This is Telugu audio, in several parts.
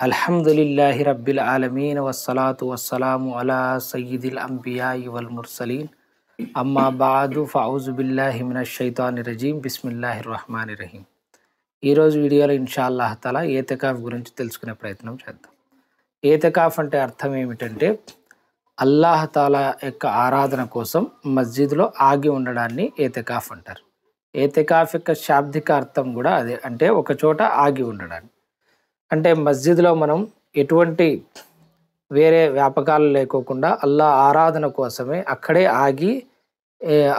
అల్హమ్దులిల్లాహి రబ్బిల్ ఆలమీన్ వస్సలాతు వస్సలాము అలా సయ్యిదిల్ అంబియాయి వల్ ముర్సలీన్ అమ్మా బాదు ఫౌజు బిల్లాహి మినష్ షైతాని రజీం బిస్మిల్లాహిర్ రహమానిర్ రహీం. ఈరోజు వీడియోలో ఇన్షాల్లాహ్ తఆలా ఏతికాఫ్ గురించి తెలుసుకునే ప్రయత్నం చేద్దాం. ఏతికాఫ్ అంటే అర్థం ఏమిటంటే అల్లాహ్ తఆలా యొక్క ఆరాధన కోసం మస్జిద్లో ఆగి ఉండడాన్ని ఏతికాఫ్ అంటారు. ఏతికాఫ్ యొక్క శాబ్దిక అర్థం కూడా అదే, అంటే ఒక చోట ఆగి ఉండడాన్ని. అంటే మస్జిద్లో మనం ఎటువంటి వేరే వ్యాపకాలు లేకోకుండా అల్లా ఆరాధన కోసమే అక్కడే ఆగి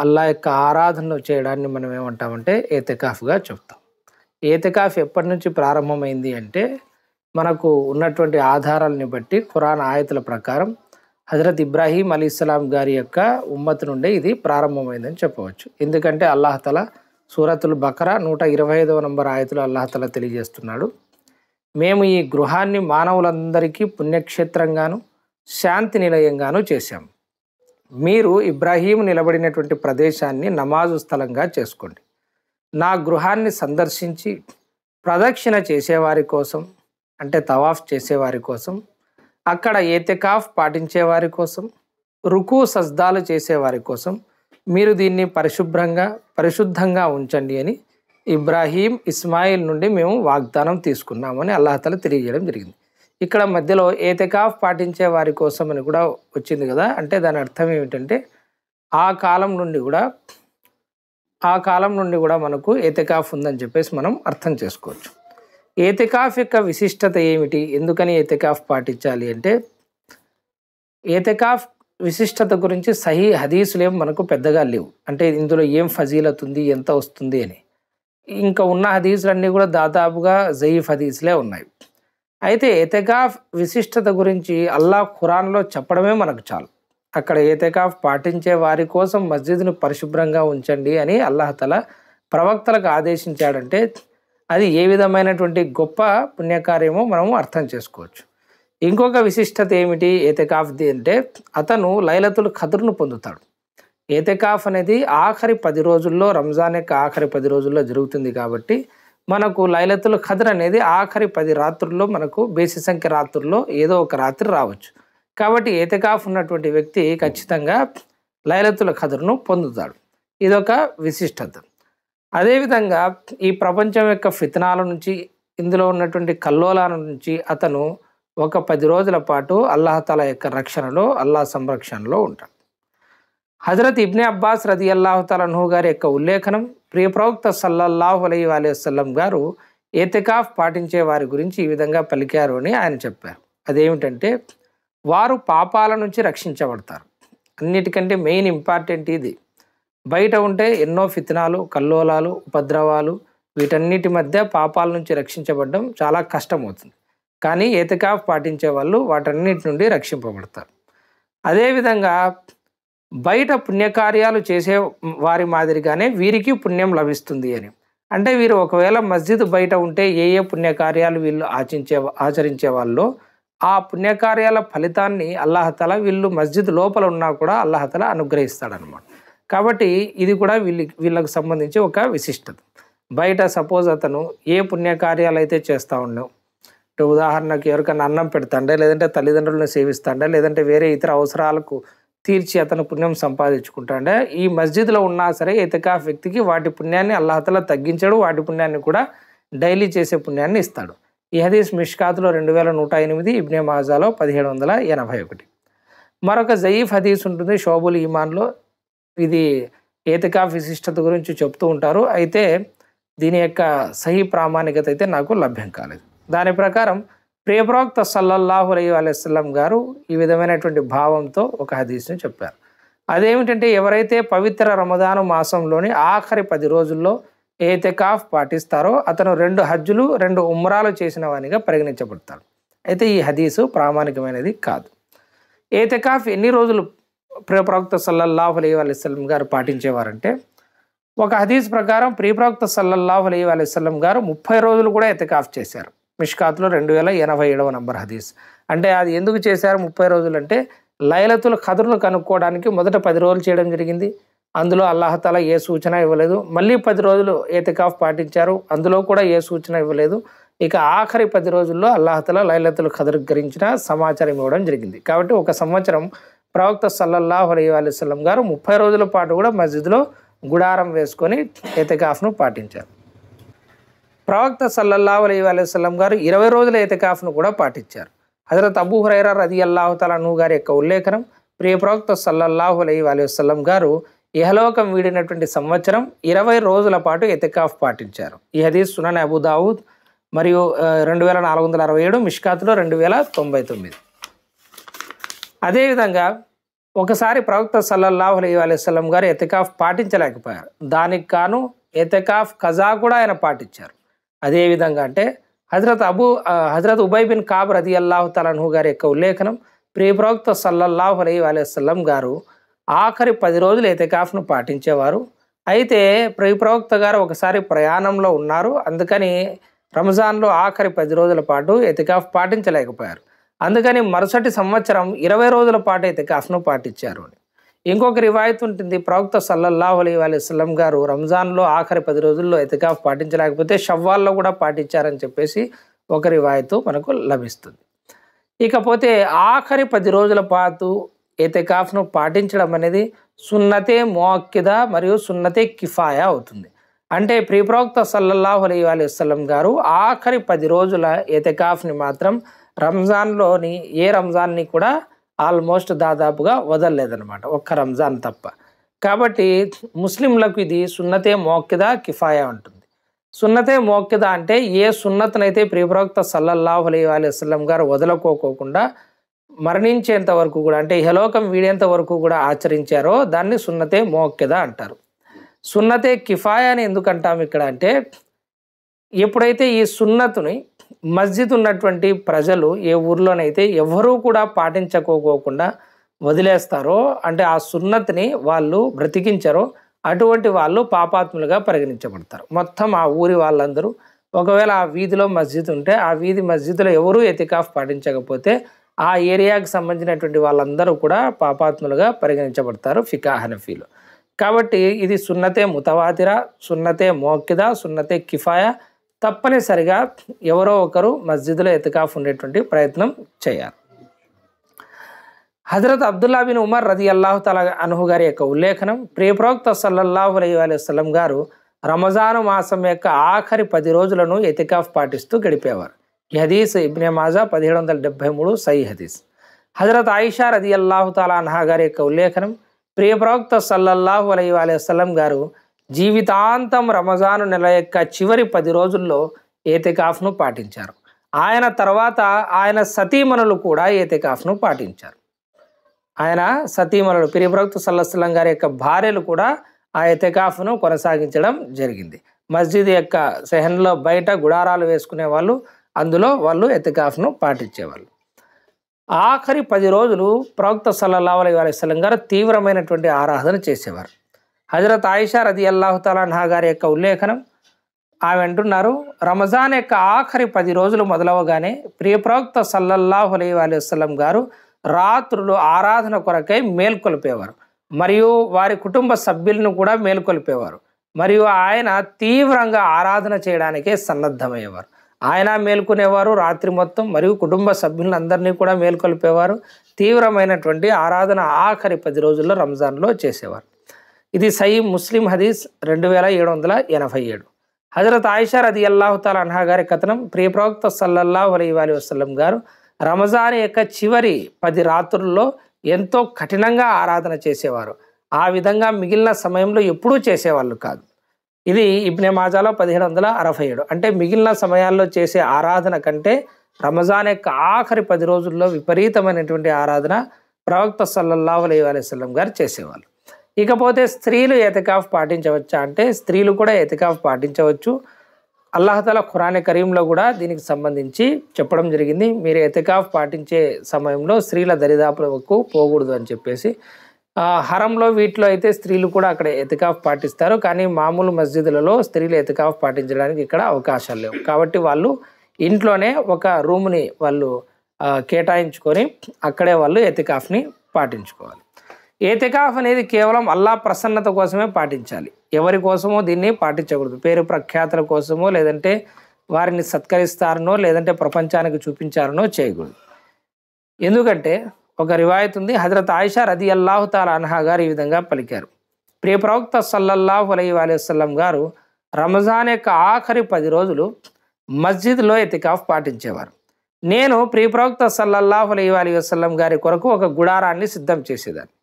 అల్లా యొక్క ఆరాధన చేయడాన్ని మనం ఏమంటామంటే ఏతికాఫ్గా చెప్తాం. ఏతికాఫ్ ఎప్పటి నుంచి ప్రారంభమైంది అంటే మనకు ఉన్నటువంటి ఆధారాలని బట్టి ఖురాన్ ఆయతుల ప్రకారం హజరత్ ఇబ్రాహీం అలీస్లాం గారి యొక్క ఉమ్మత్ నుండే ఇది ప్రారంభమైందని చెప్పవచ్చు. ఎందుకంటే అల్లాహ్ తఆలా సూరతుల్ బకరా 125వ నంబర్ ఆయతులో అల్లాహ్ తఆలా తెలియజేస్తున్నాడు, మేము ఈ గృహాన్ని మానవులందరికీ పుణ్యక్షేత్రంగాను శాంతి నిలయంగాను చేశాం. మీరు ఇబ్రాహీం నిలబడినటువంటి ప్రదేశాన్ని నమాజు స్థలంగా చేసుకోండి. నా గృహాన్ని సందర్శించి ప్రదక్షిణ చేసేవారి కోసం, అంటే తవాఫ్ చేసేవారి కోసం, అక్కడ ఏతికాఫ్ పాటించేవారి కోసం, రుకు సజ్దాలు చేసేవారి కోసం మీరు దీన్ని పరిశుద్ధంగా ఉంచండి అని ఇబ్రాహీం ఇస్మాయిల్ నుండి మేము వాగ్దానం తీసుకున్నామని అల్లాహ్ తఆలా తెలియజేయడం జరిగింది. ఇక్కడ మధ్యలో ఏతికాఫ్ పాటించే వారి కోసం అని కూడా వచ్చింది కదా, అంటే దాని అర్థం ఏమిటంటే ఆ కాలం నుండి కూడా మనకు ఏతికాఫ్ ఉందని చెప్పేసి మనం అర్థం చేసుకోవచ్చు. ఏతికాఫ్ యొక్క విశిష్టత ఏమిటి, ఎందుకని ఏతికాఫ్ పాటించాలి అంటే ఏతికాఫ్ విశిష్టత గురించి సహీ హదీసులు ఏం మనకు పెద్దగా లేవు. అంటే ఇందులో ఏం ఫజీలత్ ఉంది, ఎంత వస్తుంది అని. ఇంకా ఉన్న హదీసులన్నీ కూడా దాదాపుగా జయీఫ్ హదీసులే ఉన్నాయి. అయితే ఏతికాఫ్ విశిష్టత గురించి అల్లాహ్ ఖురాన్లో చెప్పడమే మనకు చాలు. అక్కడ ఏతికాఫ్ పాటించే వారి కోసం మస్జిద్ను పరిశుభ్రంగా ఉంచండి అని అల్లాహ్ తఆలా ప్రవక్తలకు ఆదేశించాడంటే అది ఏ విధమైనటువంటి గొప్ప పుణ్యకార్యమో మనము అర్థం చేసుకోవచ్చు. ఇంకొక విశిష్టత ఏమిటి ఏతికాఫ్ది అంటే అతను లైలతుల్ ఖద్ర్ను పొందుతాడు. ఏతికాఫ్ అనేది ఆఖరి 10 రోజుల్లో, రంజాన్ యొక్క ఆఖరి 10 రోజుల్లో జరుగుతుంది కాబట్టి మనకు లైలతుల్ ఖద్ర్ అనేది ఆఖరి 10 రాత్రుల్లో, మనకు బేసి సంఖ్య రాత్రుల్లో ఏదో ఒక రాత్రి రావచ్చు. కాబట్టి ఏతికాఫ్ ఉన్నటువంటి వ్యక్తి ఖచ్చితంగా లైలతుల్ ఖద్ర్ను పొందుతాడు. ఇదొక విశిష్టత. అదేవిధంగా ఈ ప్రపంచం యొక్క ఫిత్నాల నుంచి, ఇందులో ఉన్నటువంటి కల్లోలాల నుంచి అతను ఒక 10 రోజుల పాటు అల్లాహ్ తఆలా యొక్క రక్షణలో, అల్లాహ్ సంరక్షణలో ఉంటాడు. హజరత్ ఇబ్నే అబ్బాస్ రదియల్లాహు తఆలా అన్హు గారి యొక్క ఉల్లేఖనం, ప్రియ ప్రవక్త సల్లల్లాహు అలైహి వసల్లం గారు ఏతికాఫ్ పాటించే వారి గురించి ఈ విధంగా పలికారు అని ఆయన చెప్పారు. అదేమిటంటే వారు పాపాల నుంచి రక్షించబడతారు. అన్నిటికంటే మెయిన్ ఇంపార్టెంట్ ఇది. బయట ఉంటే ఎన్నో ఫిత్నాలు, కల్లోలాలు, ఉపద్రవాలు, వీటన్నిటి మధ్య పాపాల నుంచి రక్షించబడడం చాలా కష్టమవుతుంది. కానీ ఏతికాఫ్ పాటించే వాళ్ళు వాటన్నిటి నుండి రక్షింపబడతారు. అదేవిధంగా బయట పుణ్యకార్యాలు చేసే వారి మాదిరిగానే వీరికి పుణ్యం లభిస్తుంది అని. అంటే వీరు ఒకవేళ మస్జిద్ బయట ఉంటే ఏ పుణ్యకార్యాలు వీళ్ళు ఆచరించే వాళ్ళు ఆ పుణ్యకార్యాల ఫలితాన్ని అల్లాహ్ తఆలా వీళ్ళు మస్జిద్ లోపల ఉన్నా కూడా అల్లాహ్ తఆలా అనుగ్రహిస్తాడనమాట. కాబట్టి ఇది కూడా వీళ్ళకు సంబంధించి ఒక విశిష్టత. బయట సపోజ్ అతను ఏ పుణ్యకార్యాలు అయితే చేస్తూ ఉన్నావు, అంటే ఉదాహరణకు ఎవరికైనా అన్నం పెడతాండే, లేదంటే తల్లిదండ్రులను సేవిస్తాండే, లేదంటే వేరే ఇతర అవసరాలకు తీర్చి అతను పుణ్యం సంపాదించుకుంటాండే, ఈ మస్జిద్లో ఉన్నా సరే ఏతికాఫ్ వ్యక్తికి వాటి పుణ్యాన్ని అల్లాహ్ తఆలా తగ్గించాడు, వాటి పుణ్యాన్ని కూడా డైలీ చేసే పుణ్యాన్ని ఇస్తాడు. ఈ హదీస్ మిష్కాత్లో 2108, ఇబ్నే మాజాలో 1781. మరొక జయీఫ్ హదీస్ ఉంటుంది షోబుల్ ఈమాన్లో. ఇది ఏతికాఫ్ విశిష్టత గురించి చెప్తూ ఉంటారు. అయితే దీని యొక్క సహీ ప్రామాణికత అయితే నాకు లభ్యం కాలేదు. దాని ప్రకారం ప్రియ ప్రవక్త సల్లల్లాహు అలైహి వసల్లం గారు ఈ విధమైనటువంటి భావంతో ఒక హదీస్ని చెప్పారు. అదేమిటంటే ఎవరైతే పవిత్ర రమదాను మాసంలోని ఆఖరి 10 రోజుల్లో ఏతికాఫ్ పాటిస్తారో అతను 2 హజ్జులు 2 ఉమ్రాలు చేసిన వానిగా పరిగణించబడతాడు. అయితే ఈ హదీసు ప్రామాణికమైనది కాదు. ఏతికాఫ్ ఎన్ని రోజులు ప్రియ ప్రవక్త సల్లల్లాహు అలైహి వసల్లం గారు పాటించేవారంటే ఒక హదీస్ ప్రకారం ప్రియ ప్రవక్త సల్లల్లాహు అలైహి వసల్లం గారు 30 రోజులు కూడా ఏతికాఫ్ చేశారు. మిష్కాత్లో 2087వ నంబర్ హదీస్. అంటే అది ఎందుకు చేశారు 30 రోజులు అంటే లైలతుల్ ఖద్ర్ను కనుక్కోవడానికి మొదట 10 రోజులు చేయడం జరిగింది. అందులో అల్లాహ్ తఆలా ఏ సూచన ఇవ్వలేదు. మళ్ళీ 10 రోజులు ఏతికాఫ్ పాటించారు, అందులో కూడా ఏ సూచన ఇవ్వలేదు. ఇక ఆఖరి 10 రోజుల్లో అల్లాహతఆలా లైలతుల్ ఖద్ర్ గురించిన సమాచారం ఇవ్వడం జరిగింది. కాబట్టి ఒక సంవత్సరం ప్రవక్త సల్లల్లాహు అలైహి వసల్లం గారు 30 రోజుల పాటు కూడా మస్జిద్లో గుడారం వేసుకొని ఎతికాఫ్ను పాటించారు. ప్రవక్త సల్లల్లాహు అలైహి వసల్లం గారు 20 రోజుల ఎతికాఫ్ను కూడా పాటించారు. హజరత్ అబూ హురైరా రదియల్లాహు తఆలా అన్హు గారి యొక్క ఉల్లేఖనం, ప్రియ ప్రవక్త సల్లల్లాహు అలైహి వసల్లం గారు ఇహలోకం వీడినటువంటి సంవత్సరం 20 రోజుల పాటు ఎతికాఫ్ పాటించారు. ఈ హదీస్ సునన్ అబూ దావుద్ మరియు 2467, మిష్కాతులో 2099. అదేవిధంగా ఒకసారి ప్రవక్త సల్లల్లాహు అలైహి వసల్లం గారు ఎతికాఫ్ పాటించలేకపోయారు. దానికి గాను ఎతికాఫ్ ఖజా కూడా ఆయన పాటించారు. అదేవిధంగా అంటే హజరత్ ఉబై బిన్ కాబ్ రదియల్లాహు తఆలా అన్హు గారి యొక్క ఉల్లేఖనం, ప్రియ ప్రవక్త సల్లల్లాహు అలైహి వసల్లం గారు ఆఖరి 10 రోజులు ఎతికాఫ్ను పాటించేవారు. అయితే ప్రియ ప్రవక్త గారు ఒకసారి ప్రయాణంలో ఉన్నారు, అందుకని రంజాన్లో ఆఖరి 10 రోజుల పాటు ఎతికాఫ్ పాటించలేకపోయారు. అందుకని మరుసటి సంవత్సరం 20 రోజుల పాటు ఎతికాఫ్ను పాటించారు. ఇంకొక రివాయత్ ఉంటుంది, ప్రవక్త సల్లల్లాహు అలైహి వసల్లం గారు రంజాన్లో ఆఖరి 10 రోజుల్లో ఎతికాఫ్ పాటించలేకపోతే షవ్వాల్లో కూడా పాటించారని చెప్పేసి ఒక రివాయతు మనకు లభిస్తుంది. ఇకపోతే ఆఖరి 10 రోజుల పాటు ఎతికాఫ్ను పాటించడం అనేది సున్నతే ముఅక్కిదా మరియు సున్నతే కిఫాయా అవుతుంది. అంటే ప్రియ ప్రవక్త సల్లల్లాహు అలైహి వసల్లం గారు ఆఖరి 10 రోజుల ఎతికాఫ్ని మాత్రం రంజాన్లోని ఏ రంజాన్ని కూడా ఆల్మోస్ట్ దాదాపుగా వదలలేదన్నమాట, ఒక్క రంజాన్ తప్ప. కాబట్టి ముస్లింలకు ఇది సున్నతే ముఅక్కిదా కిఫాయా ఉంటుంది. సున్నతే ముఅక్కిదా అంటే ఏ సున్నతనైతే ప్రియ ప్రవక్త సల్లల్లాహు అలైహి వసల్లం గారు వదలకోకుండా మరణించేంత వరకు కూడా, అంటే ఇహలోకం వీడేంత వరకు కూడా ఆచరించారో దాన్ని సున్నతే ముఅక్కిదా అంటారు. సున్నతే కిఫాయా అని ఎందుకంటాం ఇక్కడ అంటే, ఎప్పుడైతే ఈ సున్నతుని మస్జిద్ ఉన్నటువంటి ప్రజలు ఏ ఊర్లోనైతే ఎవరూ కూడా పాటించకోకుండా వదిలేస్తారో, అంటే ఆ సున్నతిని వాళ్ళు బ్రతికించారో, అటువంటి వాళ్ళు పాపాత్ములుగా పరిగణించబడతారు. మొత్తం ఆ ఊరి వాళ్ళందరూ, ఒకవేళ ఆ వీధిలో మస్జిద్ ఉంటే ఆ వీధి మస్జిద్లో ఎవరూ ఎతికాఫ్ పాటించకపోతే ఆ ఏరియాకి సంబంధించినటువంటి వాళ్ళందరూ కూడా పాపాత్ములుగా పరిగణించబడతారు ఫికా హనఫీలో. కాబట్టి ఇది సున్నతే ముతవాతిరా, సున్నతే ముఅక్కిదా, సున్నతే కిఫాయా. తప్పనిసరిగా ఎవరో ఒకరు మస్జిద్లో ఎతికాఫ్ ఉండేటువంటి ప్రయత్నం చేయాలి. హజరత్ అబ్దుల్లా బిన్ ఉమర్ రదియల్లాహు తఆలా అన్హు గారి యొక్క ఉల్లేఖనం, ప్రియ ప్రవక్త సల్లల్లాహు అలైహి వసల్లం గారు రమజాను మాసం యొక్క ఆఖరి 10 రోజులను ఎతికాఫ్ పాటిస్తూ గడిపేవారు. ఈ హదీస్ ఇబ్నే మాజా 1773 సహీ హదీస్. హజరత్ ఆయిషా రదియల్లాహు తఆలా అన్హా గారి యొక్క ఉల్లేఖనం, ప్రియ ప్రవక్త సల్లల్లాహు అలైహి వసల్లం గారు జీవితాంతం రమజాను నెల యొక్క చివరి 10 రోజుల్లో ఎతికాఫ్ను పాటించారు. ఆయన తర్వాత ఆయన సతీమణులు కూడా ఎతికాఫ్ను పాటించారు. ఆయన సతీమణులు ప్రియ ప్రవక్త సల్లల్లాహు అలైహి వసల్లం గారి యొక్క భార్యలు కూడా ఆ ఎతికాఫ్ను కొనసాగించడం జరిగింది. మస్జిద్ యొక్క సెహన్లో బయట గుడారాలు వేసుకునే వాళ్ళు, అందులో వాళ్ళు ఎతికాఫ్ను పాటించేవాళ్ళు. ఆఖరి 10 రోజులు ప్రవక్త సల్లల్లాహు అలైహి వసల్లం గారు తీవ్రమైనటువంటి ఆరాధన చేసేవారు. హజరత్ ఆయిషా రదియల్లాహు తఆలా అన్హా గారి యొక్క ఉల్లేఖనం, ఆమె అంటున్నారు, రమజాన్ యొక్క ఆఖరి 10 రోజులు మొదలవగానే ప్రియ ప్రవక్త సల్లల్లాహు అలైహి వసల్లం గారు రాత్రులు ఆరాధన కొరకై మేల్కొల్పేవారు మరియు వారి కుటుంబ సభ్యులను కూడా మేల్కొల్పేవారు. మరియు ఆయన తీవ్రంగా ఆరాధన చేయడానికే సన్నద్ధమయ్యేవారు. ఆయన మేల్కొనేవారు రాత్రి మొత్తం, మరియు కుటుంబ సభ్యులందరినీ కూడా మేల్కొల్పేవారు. తీవ్రమైనటువంటి ఆరాధన ఆఖరి 10 రోజుల్లో రంజాన్లో చేసేవారు. ఇది సహీ ముస్లిం హదీస్ 2787. హజరత్ ఆయిషా రదియల్లాహు తఆలా అన్హా గారి కథనం, ప్రియ ప్రవక్త సల్లల్లాహు అలైహి వసల్లం గారు రమజాన్ యొక్క చివరి 10 రాత్రుల్లో ఎంతో కఠినంగా ఆరాధన చేసేవారు. ఆ విధంగా మిగిలిన సమయంలో ఎప్పుడూ చేసేవాళ్ళు కాదు. ఇది ఇబ్నే మాజాలో 1767. అంటే మిగిలిన సమయాల్లో చేసే ఆరాధన కంటే రమజాన్ యొక్క ఆఖరి 10 రోజుల్లో విపరీతమైనటువంటి ఆరాధన ప్రవక్త సల్లల్లాహు అలైహి వసల్లం గారు చేసేవాళ్ళు. ఇకపోతే స్త్రీలు ఎతికాఫ్ పాటించవచ్చా అంటే, స్త్రీలు కూడా ఎతికాఫ్ పాటించవచ్చు. అల్లాహతాలా ఖురాన్ కరీంలో కూడా దీనికి సంబంధించి చెప్పడం జరిగింది. మీరు ఎతికాఫ్ పాటించే సమయంలో స్త్రీల దరిదాపులకు పోకూడదు అని చెప్పేసి. హరంలో వీటిలో అయితే స్త్రీలు కూడా అక్కడ ఎతికాఫ్ పాటిస్తారు, కానీ మామూలు మస్జిదులలో స్త్రీలు ఎతికాఫ్ పాటించడానికి ఇక్కడ అవకాశాలు లేవు. కాబట్టి వాళ్ళు ఇంట్లోనే ఒక రూమ్ని వాళ్ళు కేటాయించుకొని అక్కడే వాళ్ళు ఎతికాఫ్ని పాటించుకోవాలి. ఎతికాఫ్ అనేది కేవలం అల్లాహ్ ప్రసన్నత కోసమే పాటించాలి, ఎవరి కోసమో దీన్ని పాటించకూడదు. పేరు ప్రఖ్యాతుల కోసమో లేదంటే వారిని సత్కరిస్తారనో లేదంటే ప్రపంచానికి చూపించారనో చేయకూడదు. ఎందుకంటే ఒక రివాయత్ ఉంది, హజరత్ ఆయిషా రదియల్లాహు తాలా అన్హా గారు ఈ విధంగా పలికారు. ప్రియ ప్రవక్త సల్లల్లాహు అలైహి వసల్లం గారు రంజాన్ యొక్క ఆఖరి 10 రోజులు మస్జిద్లో ఇతికాఫ్ పాటించేవారు. నేను ప్రియ ప్రవక్త సల్లల్లాహు అలైహి వసల్లం గారి కొరకు ఒక గుడారాన్ని సిద్ధం చేసేదాన్ని.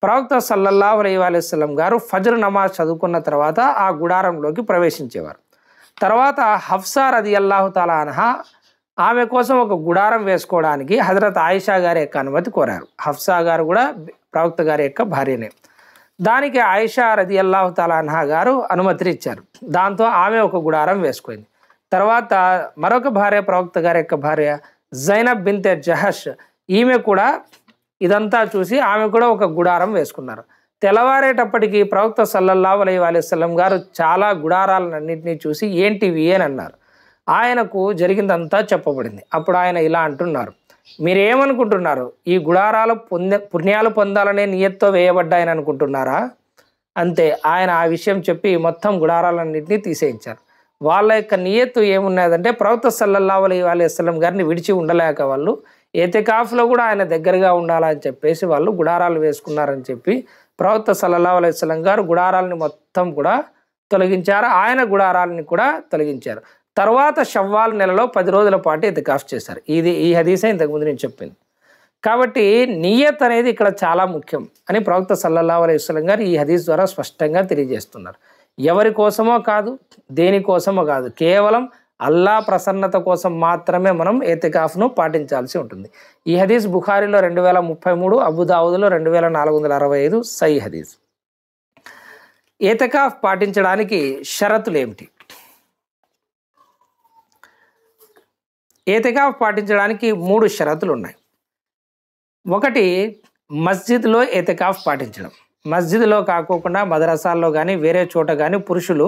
ప్రవక్త సల్లల్లాహు అలైహి వసల్లం గారు ఫజ్ర్ నమాజ్ చదువుకున్న తర్వాత ఆ గుడారంలోకి ప్రవేశించేవారు. తర్వాత హఫ్సా రదియల్లాహు తాలా అన్హా ఆమె కోసం ఒక గుడారం వేసుకోవడానికి హజరత్ ఆయిషా గారి యొక్క అనుమతి కోరారు. హఫ్సా గారు కూడా ప్రవక్త గారి యొక్క భార్యనే. దానికి ఆయిషా రదియల్లాహు తాలా అన్హా గారు అనుమతిని ఇచ్చారు. దాంతో ఆమె ఒక గుడారం వేసుకుంది. తర్వాత మరొక భార్య, ప్రవక్త గారి యొక్క భార్య జైనబ్ బిన్తే జహష్, ఈమె కూడా ఇదంతా చూసి ఆమె కూడా ఒక గుడారం వేసుకున్నారు. తెల్లవారేటప్పటికి ప్రవక్త సల్లల్లాహు అలైహి వసల్లం గారు చాలా గుడారాలన్నింటినీ చూసి ఏంటివి అని అన్నారు. ఆయనకు జరిగిందంతా చెప్పబడింది. అప్పుడు ఆయన ఇలా అంటున్నారు, మీరేమనుకుంటున్నారు, ఈ గుడారాలు పుణ్యాలు పొందాలనే నియత్తో వేయబడ్డాయని అనుకుంటున్నారా? అంతే. ఆయన ఆ విషయం చెప్పి మొత్తం గుడారాలన్నింటినీ తీసేయించారు. వాళ్ళ యొక్క నియత్తు ఏమున్నదంటే ప్రవక్త సల్లల్లాహు అలైహి వసల్లం గారిని విడిచి ఉండలేక వాళ్ళు ఎతికాఫ్లో కూడా ఆయన దగ్గరగా ఉండాలని చెప్పేసి వాళ్ళు గుడారాలు వేసుకున్నారని చెప్పి ప్రవక్త సల్లల్లాహు అలైహి వసల్లం గారు గుడారాలని మొత్తం కూడా తొలగించారు. ఆయన గుడారాలని కూడా తొలగించారు. తర్వాత షవ్వాల్ నెలలో 10 రోజుల పాటు ఇతికాఫ్ చేశారు. ఈ హదీసే ఇంతకుముందు నేను చెప్పింది. కాబట్టి నియత్ అనేది ఇక్కడ చాలా ముఖ్యం అని ప్రవక్త సల్లల్లాహు అలైహి వసల్లం గారు ఈ హదీస్ ద్వారా స్పష్టంగా తెలియజేస్తున్నారు. ఎవరి కోసమో కాదు, దేనికోసమో కాదు, కేవలం అల్లా ప్రసన్నత కోసం మాత్రమే మనం ఇతికాఫ్ను పాటించాల్సి ఉంటుంది. ఈ హదీస్ బుఖారీలో 2033, అబూదావుద్లో 2465 సహీహ్ హదీస్. ఇతికాఫ్ పాటించడానికి షరతులు ఏమిటి? ఇతికాఫ్ పాటించడానికి 3 షరతులు ఉన్నాయి. ఒకటి, మస్జిద్లో ఇతికాఫ్ పాటించడం. మస్జిద్లో కాకోకుండా మదరసాల్లో కానీ వేరే చోట కానీ పురుషులు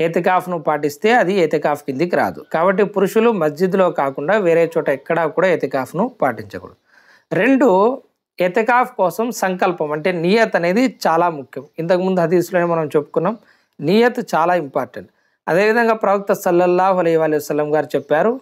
ఇతికాఫ్ను పాటిస్తే అది ఇతికాఫ్ కిందికి రాదు. కాబట్టి పురుషులు మస్జిద్లో కాకుండా వేరే చోట ఎక్కడా కూడా ఇతికాఫ్ను పాటించకూడదు. 2, ఇతికాఫ్ కోసం సంకల్పం అంటే నియత్ అనేది చాలా ముఖ్యం. ఇంతకుముందు హదీస్లోనే మనం చెప్పుకున్నాం, నియత్ చాలా ఇంపార్టెంట్. అదేవిధంగా ప్రవక్త సల్లల్లాహు అలైహి వసల్లం గారు చెప్పారు,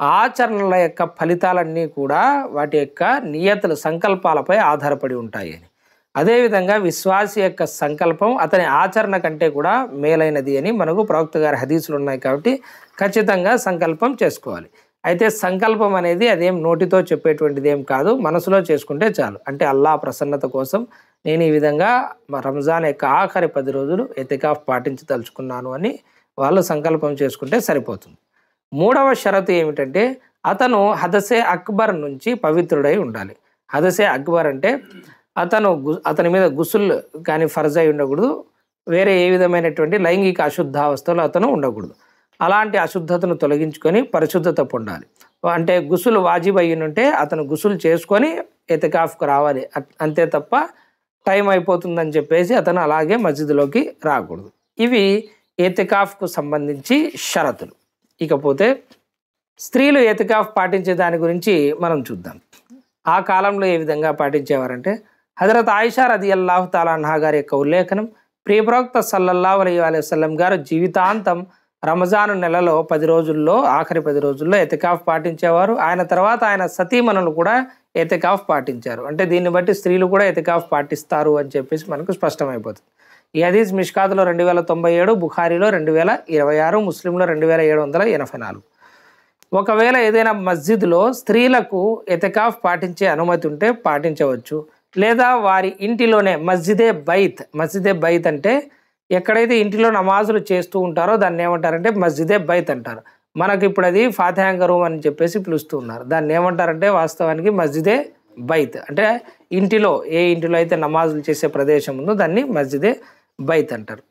ఆచరణల యొక్క ఫలితాలన్నీ కూడా వాటి యొక్క నియతులు, సంకల్పాలపై ఆధారపడి ఉంటాయి అని. అదేవిధంగా విశ్వాసి యొక్క సంకల్పం అతని ఆచరణ కంటే కూడా మేలైనది అని మనకు ప్రవక్త గారి హదీసులు ఉన్నాయి. కాబట్టి ఖచ్చితంగా సంకల్పం చేసుకోవాలి. అయితే సంకల్పం అనేది అదేం నోటితో చెప్పేటువంటిది ఏం కాదు, మనసులో చేసుకుంటే చాలు. అంటే అల్లాహ్ ప్రసన్నత కోసం నేను ఈ విధంగా రంజాన్ యొక్క ఆఖరి 10 రోజులు ఇతికాఫ్ పాటించదలుచుకున్నాను అని వాళ్ళు సంకల్పం చేసుకుంటే సరిపోతుంది. 3వ షరతు ఏమిటంటే అతను హదసే అక్బర్ నుంచి పవిత్రుడై ఉండాలి. హదసే అక్బర్ అంటే అతని మీద గుసుల్ కానీ ఫర్జ్ అయి ఉండకూడదు, వేరే ఏ విధమైనటువంటి లైంగిక అశుద్ధావస్థలు అతను ఉండకూడదు. అలాంటి అశుద్ధతను తొలగించుకొని పరిశుద్ధత పొందాలి. అంటే గుసులు వాజిబ్ అయ్యింటే అతను గుసులు చేసుకొని ఇతికాఫ్కు రావాలి. అంతే తప్ప టైం అయిపోతుందని చెప్పేసి అతను అలాగే మస్జిద్లోకి రాకూడదు. ఇవి ఇతికాఫ్కు సంబంధించి షరతులు. ఇకపోతే స్త్రీలు ఇతికాఫ్ పాటించే దాని గురించి మనం చూద్దాం. ఆ కాలంలో ఏ విధంగా పాటించేవారంటే హజరత్ ఆయిషా రదియల్లాహు తాలా అన్హా గారి యొక్క ఉల్లేఖనం, ప్రియ ప్రవక్త సల్లల్లాహు అలైహి వసల్లం గారు జీవితాంతం రంజాను నెలలో 10 రోజుల్లో ఆఖరి 10 రోజుల్లో ఇతికాఫ్ పాటించేవారు. ఆయన తర్వాత ఆయన సతీమణులు కూడా ఇతికాఫ్ పాటించారు. అంటే దీన్ని బట్టి స్త్రీలు కూడా ఇతికాఫ్ పాటిస్తారు అని చెప్పేసి మనకు స్పష్టమైపోతుంది. ఈ హదీస్ మిష్కాతులో 2097, బుఖారీలో 2026, ముస్లింలో 2784. ఒకవేళ ఏదైనా మస్జిద్లో స్త్రీలకు ఇతికాఫ్ పాటించే అనుమతి ఉంటే పాటించవచ్చు, లేదా వారి ఇంటిలోనే మస్జిదే బైత్ అంటే ఎక్కడైతే ఇంటిలో నమాజులు చేస్తూ ఉంటారో దాన్ని ఏమంటారంటే మస్జిదే బైత్ అంటారు. మనకి ఇప్పుడు అది ఫాతిహా రూమ్ అని చెప్పేసి పిలుస్తూ ఉన్నారు. దాన్ని ఏమంటారంటే వాస్తవానికి మస్జిదే బైత్ అంటే ఇంటిలో, ఏ ఇంటిలో అయితే నమాజులు చేసే ప్రదేశం ఉందో దాన్ని మస్జిదే బైత్ అంటారు.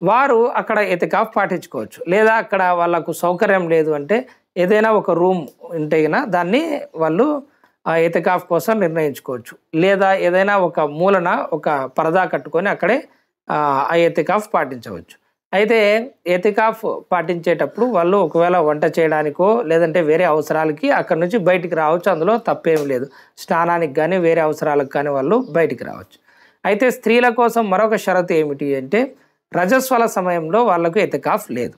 వారు అక్కడ ఇతికాఫ్ పాటించుకోవచ్చు. లేదా అక్కడ వాళ్ళకు సౌకర్యం లేదు అంటే ఏదైనా ఒక రూమ్ ఉంటే దాన్ని వాళ్ళు ఇతికాఫ్ కోసం నిర్ణయించుకోవచ్చు. లేదా ఏదైనా ఒక మూలన ఒక పరదా కట్టుకొని అక్కడే ఆ ఇతికాఫ్ పాటించవచ్చు. అయితే ఇతికాఫ్ పాటించేటప్పుడు వాళ్ళు ఒకవేళ వంట చేయడానికో లేదంటే వేరే అవసరాలకి అక్కడ నుంచి బయటికి రావచ్చు. అందులో తప్పేం లేదు. స్నానానికి కానీ వేరే అవసరాలకు కానీ వాళ్ళు బయటికి రావచ్చు. అయితే స్త్రీల కోసం మరొక షరతు ఏమిటి అంటే రజస్వల సమయంలో వాళ్లకు ఇతికాఫ్ లేదు.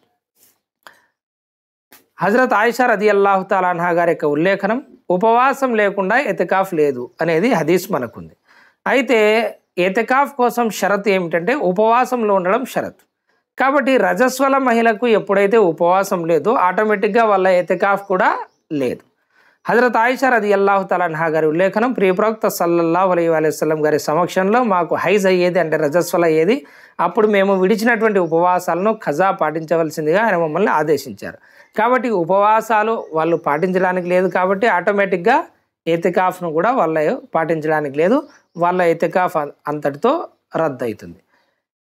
హజరత్ ఆయిషా రదియల్లాహు తాలా అన్హా గారి యొక్క ఉల్లేఖనం, ఉపవాసం లేకుండా ఎతికాఫ్ లేదు అనేది హదీస్ మనకుంది. అయితే ఎతికాఫ్ కోసం షరత్ ఏమిటంటే ఉపవాసంలో ఉండడం షరత్. కాబట్టి రజస్వల మహిళకు ఎప్పుడైతే ఉపవాసం లేదో ఆటోమేటిక్గా వాళ్ళ ఎతికాఫ్ కూడా లేదు. హజరత్ ఆయిషా రదియల్లాహు తాలా అన్హా గారి ఉల్లేఖనం, ప్రియప్రవక్త సల్లల్లాహు అలైహి వసల్లం గారి సమక్షంలో మాకు హైజ్ అయ్యేది, అంటే రజస్వల అయ్యేది. అప్పుడు మేము విడిచినటువంటి ఉపవాసాలను ఖజా పాటించవలసిందిగా ఆయన మమ్మల్ని ఆదేశించారు. కాబట్టి ఉపవాసాలు వాళ్ళు పాటించడానికి లేదు, కాబట్టి ఆటోమేటిక్గా ఎతికాఫ్ను కూడా వాళ్ళ పాటించడానికి లేదు. వాళ్ళ ఎతికాఫ్ అంతటితో రద్దు అవుతుంది.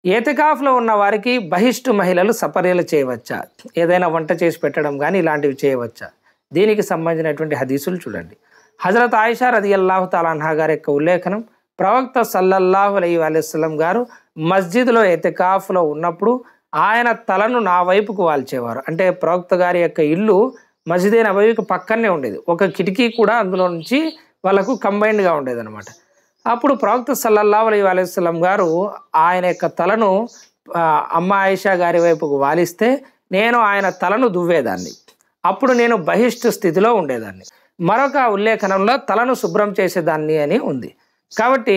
ఎతికాఫ్లో ఉన్న వారికి బహిష్టు మహిళలు సపర్యలు చేయవచ్చా, ఏదైనా వంట చేసి పెట్టడం కానీ ఇలాంటివి చేయవచ్చా? దీనికి సంబంధించినటువంటి హదీసులు చూడండి. హజరత్ ఆయిషా రదియల్లాహు తాలా అన్హా గారి యొక్క ఉల్లేఖనం, ప్రవక్త సల్లల్లాహు అలైహి వసల్లం గారు మస్జిద్లో ఎతికాఫ్లో ఉన్నప్పుడు ఆయన తలను నా వైపుకు వాల్చేవారు. అంటే ప్రవక్త గారి యొక్క ఇల్లు మస్జిదే నబవీకి పక్కనే ఉండేది, ఒక కిటికీ కూడా అందులో నుంచి వాళ్ళకు కంబైన్డ్గా ఉండేది అనమాట. అప్పుడు ప్రవక్త సల్లల్లాహు అలైహి వసల్లం గారు ఆయన యొక్క తలను అమ్మ ఆయిషా గారి వైపుకు వాలిస్తే నేను ఆయన తలను దువ్వేదాన్ని. అప్పుడు నేను బహిష్టు స్థితిలో ఉండేదాన్ని. మరొక ఉల్లేఖనంలో తలను శుభ్రం చేసేదాన్ని అని ఉంది. కాబట్టి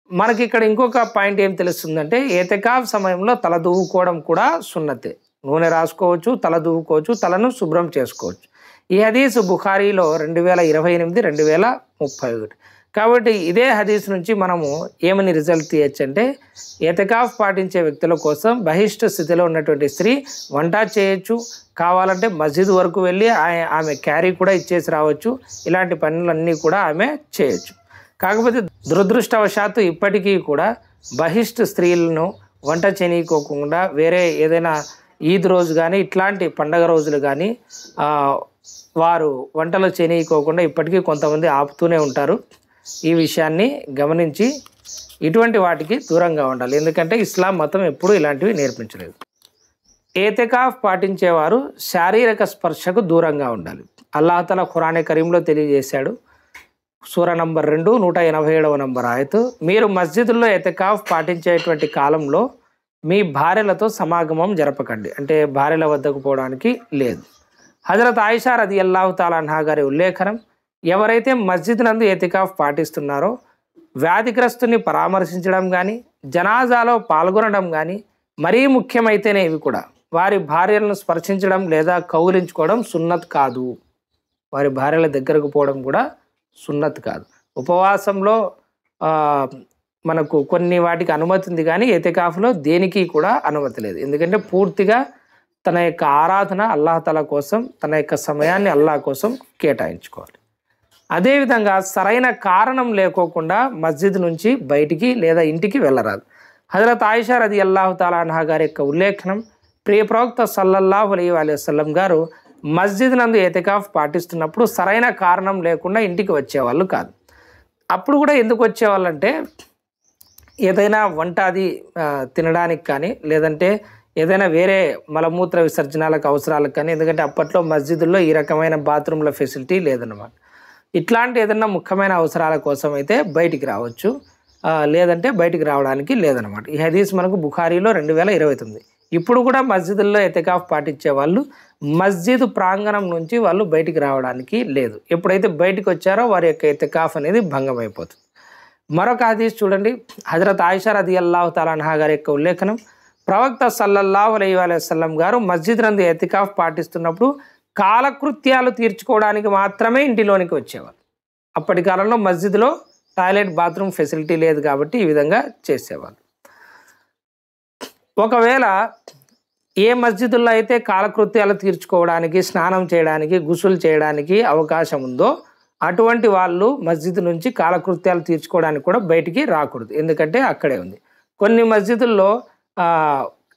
మనకి ఇక్కడ ఇంకొక పాయింట్ ఏం తెలుస్తుందంటే, ఎతికాఫ్ సమయంలో తల దువ్వుకోవడం కూడా సున్నతే. నూనె రాసుకోవచ్చు, తల దువ్వుకోవచ్చు, తలను శుభ్రం చేసుకోవచ్చు. ఈ హదీసు బుఖారీలో 2028, 2031. కాబట్టి ఇదే హదీస్ నుంచి మనము ఏమని రిజల్ట్ తీయచ్చు అంటే, ఎతికాఫ్ పాటించే వ్యక్తుల కోసం బహిష్ట స్థితిలో ఉన్నటువంటి స్త్రీ వంట చేయొచ్చు, కావాలంటే మస్జిద్ వరకు వెళ్ళి ఆమె క్యారీ కూడా ఇచ్చేసి రావచ్చు. ఇలాంటి పనులన్నీ కూడా ఆమె చేయొచ్చు. కాకపోతే దురదృష్టవశాత్తు ఇప్పటికీ కూడా బహిష్ట స్త్రీలను వంట చేయనీయకోకుండా వేరే ఏదైనా ఈద్ రోజు కానీ ఇట్లాంటి పండగ రోజులు కానీ వారు వంటలు చేయనీయకోకుండా ఇప్పటికీ కొంతమంది ఆపుతూనే ఉంటారు. ఈ విషయాన్ని గమనించి ఇటువంటి వాటికి దూరంగా ఉండాలి. ఎందుకంటే ఇస్లాం మతం ఎప్పుడూ ఇలాంటివి నేర్పించలేదు. ఎతికాఫ్ పాటించేవారు శారీరక స్పర్శకు దూరంగా ఉండాలి. అల్లాహ్ తఆలా ఖురాన్ కరీంలో తెలియజేశాడు. సూర నంబర్ 2, 187వ నంబర్ ఆయతు, మీరు మస్జిదుల్లో ఎతికాఫ్ పాటించేటువంటి కాలంలో మీ భార్యలతో సమాగమం జరపకండి, అంటే భార్యల వద్దకు పోవడానికి లేదు. హజరత్ ఆయిషా రదియల్లాహు తాలా అన్హా గారి ఉల్లేఖనం, ఎవరైతే మస్జిద్ నందు ఎతికాఫ్ పాటిస్తున్నారో వ్యాధిగ్రస్తుని పరామర్శించడం కానీ జనాజాలో పాల్గొనడం కానీ, మరీ ముఖ్యమైతేనే ఇవి కూడా వారి భార్యలను స్పర్శించడం లేదా కౌగిలించుకోవడం సున్నత్ కాదు. వారి భార్యల దగ్గరకు పోవడం కూడా సున్నత్ కాదు. ఉపవాసంలో మనకు కొన్ని వాటికి అనుమతి ఉంది, కానీ ఎతికాఫ్లో దేనికి కూడా అనుమతి లేదు. ఎందుకంటే పూర్తిగా తన యొక్క ఆరాధన అల్లాహ్ తఆలా కోసం, తన యొక్క సమయాన్ని అల్లాహ్ కోసం కేటాయించుకోవాలి. అదేవిధంగా సరైన కారణం లేకోకుండా మస్జిద్ నుంచి బయటికి లేదా ఇంటికి వెళ్ళరాదు. హజరత్ ఆయిషా రదియల్లాహు తాలా అన్హా గారి యొక్క ఉల్లేఖనం, ప్రియ ప్రవక్త సల్లల్లాహు అలైహి వసల్లం గారు మస్జిద్ నందు ఎతికాఫ్ పాటిస్తున్నప్పుడు సరైన కారణం లేకుండా ఇంటికి వచ్చేవాళ్ళు కాదు. అప్పుడు కూడా ఎందుకు వచ్చేవాళ్ళంటే, ఏదైనా వంట అది తినడానికి కానీ, లేదంటే ఏదైనా వేరే మలమూత్ర విసర్జనాలకు అవసరాలకు కానీ, ఎందుకంటే అప్పట్లో మస్జిదుల్లో ఈ రకమైన బాత్రూమ్ల ఫెసిలిటీ లేదన్నమాట. ఇట్లాంటి ఏదైనా ముఖ్యమైన అవసరాల కోసం అయితే బయటికి రావచ్చు, లేదంటే బయటికి రావడానికి లేదనమాట. ఈ హదీస్ మనకు బుఖారీలో 2029. ఇప్పుడు కూడా మస్జిదుల్లో ఎతికాఫ్ పాటించే వాళ్ళు మస్జిద్ ప్రాంగణం నుంచి వాళ్ళు బయటికి రావడానికి లేదు. ఎప్పుడైతే బయటికి వచ్చారో వారి యొక్క ఎతికాఫ్ అనేది భంగం అయిపోతుంది. మరొక హదీస్ చూడండి. హజరత్ ఆయిషా రదియల్లాహు తాలా అన్హా గారి యొక్క ఉల్లేఖనం, ప్రవక్త సల్లల్లాహు అలైహి వసల్లం గారు మస్జిద్ నందు ఎతికాఫ్ పాటిస్తున్నప్పుడు కాలకృత్యాలు తీర్చుకోవడానికి మాత్రమే ఇంటిలోనికి వచ్చేవారు. అప్పటి కాలంలో మస్జిద్లో టాయిలెట్, బాత్రూమ్ ఫెసిలిటీ లేదు కాబట్టి ఈ విధంగా చేసేవాళ్ళు. ఒకవేళ ఏ మస్జిదుల్లో అయితే కాలకృత్యాలు తీర్చుకోవడానికి, స్నానం చేయడానికి, గుసులు చేయడానికి అవకాశం ఉందో అటువంటి వాళ్ళు మస్జిద్ నుంచి కాలకృత్యాలు తీర్చుకోవడానికి కూడా బయటికి రాకూడదు. ఎందుకంటే అక్కడే ఉంది. కొన్ని మస్జిదుల్లో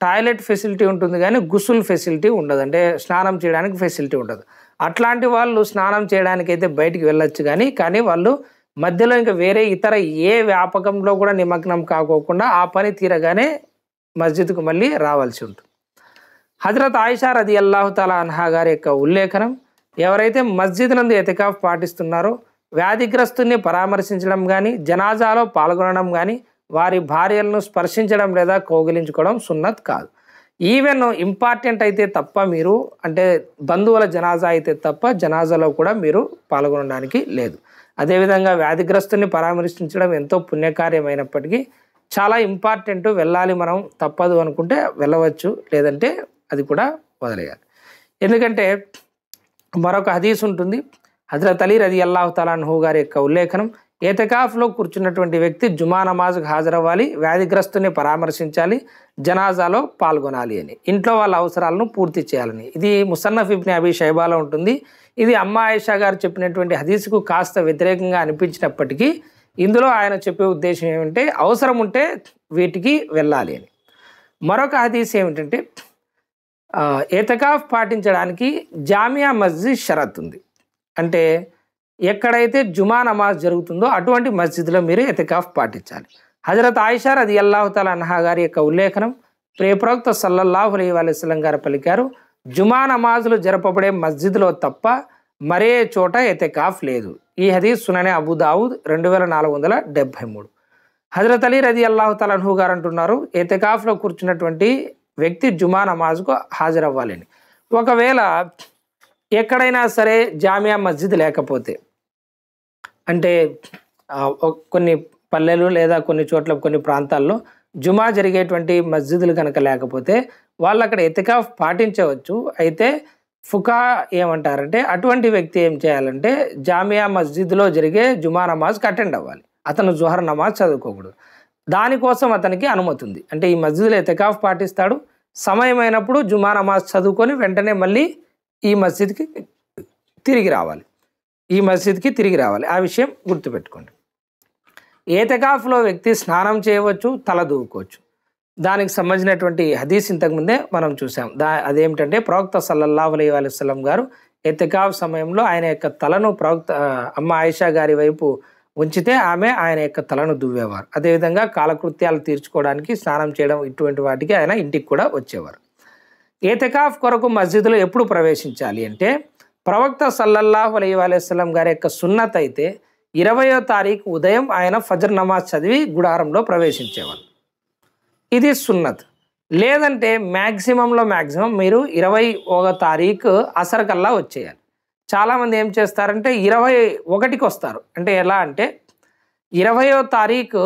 టాయిలెట్ ఫెసిలిటీ ఉంటుంది కానీ గుసుల్ ఫెసిలిటీ ఉండదు, అంటే స్నానం చేయడానికి ఫెసిలిటీ ఉండదు. అట్లాంటి వాళ్ళు స్నానం చేయడానికి అయితే బయటికి వెళ్ళొచ్చు, కానీ వాళ్ళు మధ్యలో ఇంకా వేరే ఇతర ఏ వ్యాపకంలో కూడా నిమగ్నం కాకోకుండా ఆ పని తీరగానే మస్జిద్కు మళ్ళీ రావాల్సి ఉంటుంది. హజరత్ ఆయిషా రదియల్లాహు తాలా అన్హా గారి యొక్క ఉల్లేఖనం, ఎవరైతే మస్జిద్ నందు ఎతికాఫ్ పాటిస్తున్నారో వ్యాధిగ్రస్తుని పరామర్శించడం కానీ, జనాజాలో పాల్గొనడం కానీ, వారి భార్యలను స్పర్శించడం లేదా కౌగిలించుకోవడం సున్నత్ కాదు. ఈవెన్ ఇంపార్టెంట్ అయితే తప్ప మీరు అంటే బంధువుల జనాజా అయితే తప్ప జనాజాలో కూడా మీరు పాల్గొనడానికి లేదు. అదేవిధంగా వ్యాధిగ్రస్తుని పరామర్శించడం ఎంతో పుణ్యకార్యమైనప్పటికీ చాలా ఇంపార్టెంట్, వెళ్ళాలి మనం, తప్పదు అనుకుంటే వెళ్ళవచ్చు, లేదంటే అది కూడా వదిలేయాలి. ఎందుకంటే మరొక హదీస్ ఉంటుంది, హజరత్ అలీ రదియల్లాహు తఆలా అన్హు గారి యొక్క ఉల్లేఖనం, ఏతికాఫ్లో కూర్చున్నటువంటి వ్యక్తి జుమా నమాజ్కు హాజరవ్వాలి, వ్యాధిగ్రస్తుని పరామర్శించాలి, జనాజాలో పాల్గొనాలి అని, ఇంట్లో వాళ్ళ అవసరాలను పూర్తి చేయాలని. ఇది ముసన్నఫ్ ఇబ్న్ అబీ షైబాలో ఉంటుంది. ఇది అమ్మా ఆయిషా గారు చెప్పినటువంటి హదీస్కు కాస్త వ్యతిరేకంగా అనిపించినప్పటికీ ఇందులో ఆయన చెప్పే ఉద్దేశం ఏమంటే అవసరం ఉంటే వీటికి వెళ్ళాలి అని. మరొక హదీస్ ఏమిటంటే ఏతికాఫ్ పాటించడానికి జామియా మస్జిద్ షరత్ ఉంది. అంటే ఎక్కడైతే జుమా నమాజ్ జరుగుతుందో అటువంటి మస్జిద్లో మీరు ఏతికాఫ్ పాటించాలి. హజరత్ ఆయిషా రదియల్లాహు తఆలా అన్హా గారి యొక్క ఉల్లేఖనం, ప్రవక్త సల్లల్లాహు అలైహి వసల్లం గారు పలికారు, జుమా నమాజులు జరపబడే మస్జిద్లో తప్ప మరే చోట ఏతికాఫ్ లేదు. ఈ హదీస్ సుననే అబూ దావుద్ 2473. హజరత్ అలీ రదియల్లాహు తఆలా అన్హు గారు అంటున్నారు, ఏతికాఫ్లో కూర్చున్నటువంటి వ్యక్తి జుమా నమాజ్కు హాజరవ్వాలని. ఒకవేళ ఎక్కడైనా సరే జామియా మస్జిద్ లేకపోతే, అంటే కొన్ని పల్లెలు లేదా కొన్ని చోట్ల కొన్ని ప్రాంతాల్లో జుమా జరిగేటువంటి మస్జిదులు కనుక లేకపోతే వాళ్ళు అక్కడ ఎతికాఫ్ పాటించవచ్చు. అయితే ఫుకా ఏమంటారంటే అటువంటి వ్యక్తి ఏం చేయాలంటే జామియా మస్జిద్లో జరిగే జుమా నమాజ్కి అటెండ్ అవ్వాలి. అతను జుహర్ నమాజ్ చదువుకోకూడదు. దానికోసం అతనికి అనుమతి ఉంది. అంటే ఈ మస్జిద్లో ఎతికాఫ్ పాటిస్తాడు, సమయమైనప్పుడు జుమా నమాజ్ చదువుకొని వెంటనే మళ్ళీ ఈ మస్జిద్కి తిరిగి రావాలి. ఆ విషయం గుర్తుపెట్టుకోండి. ఏతికాఫ్లో వ్యక్తి స్నానం చేయవచ్చు, తల దూవుకోవచ్చు. దానికి సంబంధించినటువంటి హదీస్ ఇంతకుముందే మనం చూసాం. అదేమిటంటే ప్రవక్త సల్లల్లాహు అలైహి వసల్లం గారు ఏతికాఫ్ సమయంలో ఆయన యొక్క తలను ప్రవక్త అమ్మ ఆయిషా గారి వైపు ఉంచితే ఆమె ఆయన యొక్క తలను దువ్వేవారు. అదేవిధంగా కాలకృత్యాలు తీర్చుకోవడానికి స్నానం చేయడం ఇటువంటి వాటికి ఆయన ఇంటికి కూడా వచ్చేవారు. ఏతికాఫ్ కొరకు మస్జిద్లో ఎప్పుడు ప్రవేశించాలి అంటే ప్రవక్త సల్లల్లాహు అలైహి వసల్లం గారి యొక్క సున్నత్ అయితే 20వ తారీఖు ఉదయం ఆయన ఫజర్ నమాజ్ చదివి గుడారంలో ప్రవేశించేవారు. ఇది సున్నత్. లేదంటే మ్యాక్సిమం మీరు 21వ తారీఖు అసర్ కల్లా వచ్చేయాలి. చాలామంది ఏం చేస్తారంటే 21కి వస్తారు. అంటే ఎలా అంటే 20వ తారీఖు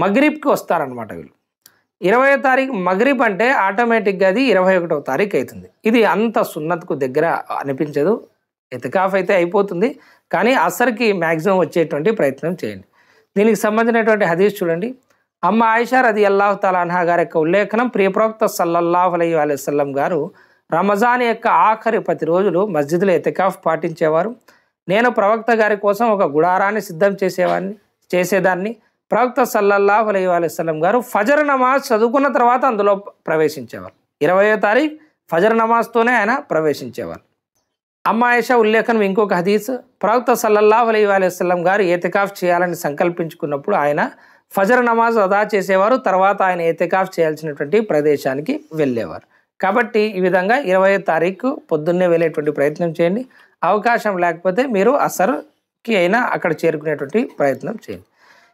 మగ్రిబ్కి వస్తారనమాట వీళ్ళు. 20వ తారీఖు మగ్రిబ్ అంటే ఆటోమేటిక్గా అది 21వ తారీఖు అవుతుంది. ఇది అంత సున్నత్కు దగ్గర అనిపించదు. ఎతికాఫ్ అయితే అయిపోతుంది, కానీ అసర్కి మ్యాక్సిమం వచ్చేటువంటి ప్రయత్నం చేయండి. దీనికి సంబంధించినటువంటి హదీస్ చూడండి. అమ్మ ఆయిషా రదియల్లాహు తఆలా అన్హా గారి యొక్క ఉల్లేఖనం, ప్రవక్త సల్లల్లాహు అలైహి వసల్లం గారు రమజాన్ యొక్క ఆఖరి 10 రోజులు మస్జిద్లో ఎతికాఫ్ పాటించేవారు. నేను ప్రవక్త గారి కోసం ఒక గుడారాన్ని సిద్ధం చేసేదాన్ని. ప్రవక్త సల్లల్లాహు అలైహి వసల్లం గారు ఫజర్ నమాజ్ చదువుకున్న తర్వాత అందులో ప్రవేశించేవారు. 20వ తారీఖు ఫజర్ నమాజ్తోనే ఆయన ప్రవేశించేవారు. అమ్మ ఆయిషా ఉల్లేఖనం ఇంకొక హదీస్, ప్రవక్త సల్లల్లాహు అలైహి వసల్లం గారు ఏతికాఫ్ చేయాలని సంకల్పించుకున్నప్పుడు ఆయన ఫజర్ నమాజ్ అదా చేసేవారు. తర్వాత ఆయన ఏతికాఫ్ చేయాల్సినటువంటి ప్రదేశానికి వెళ్ళేవారు. కాబట్టి ఈ విధంగా 20వ తారీఖు పొద్దున్నే వెళ్ళేటువంటి ప్రయత్నం చేయండి. అవకాశం లేకపోతే మీరు అసర్కి అయినా అక్కడ చేరుకునేటువంటి ప్రయత్నం చేయండి.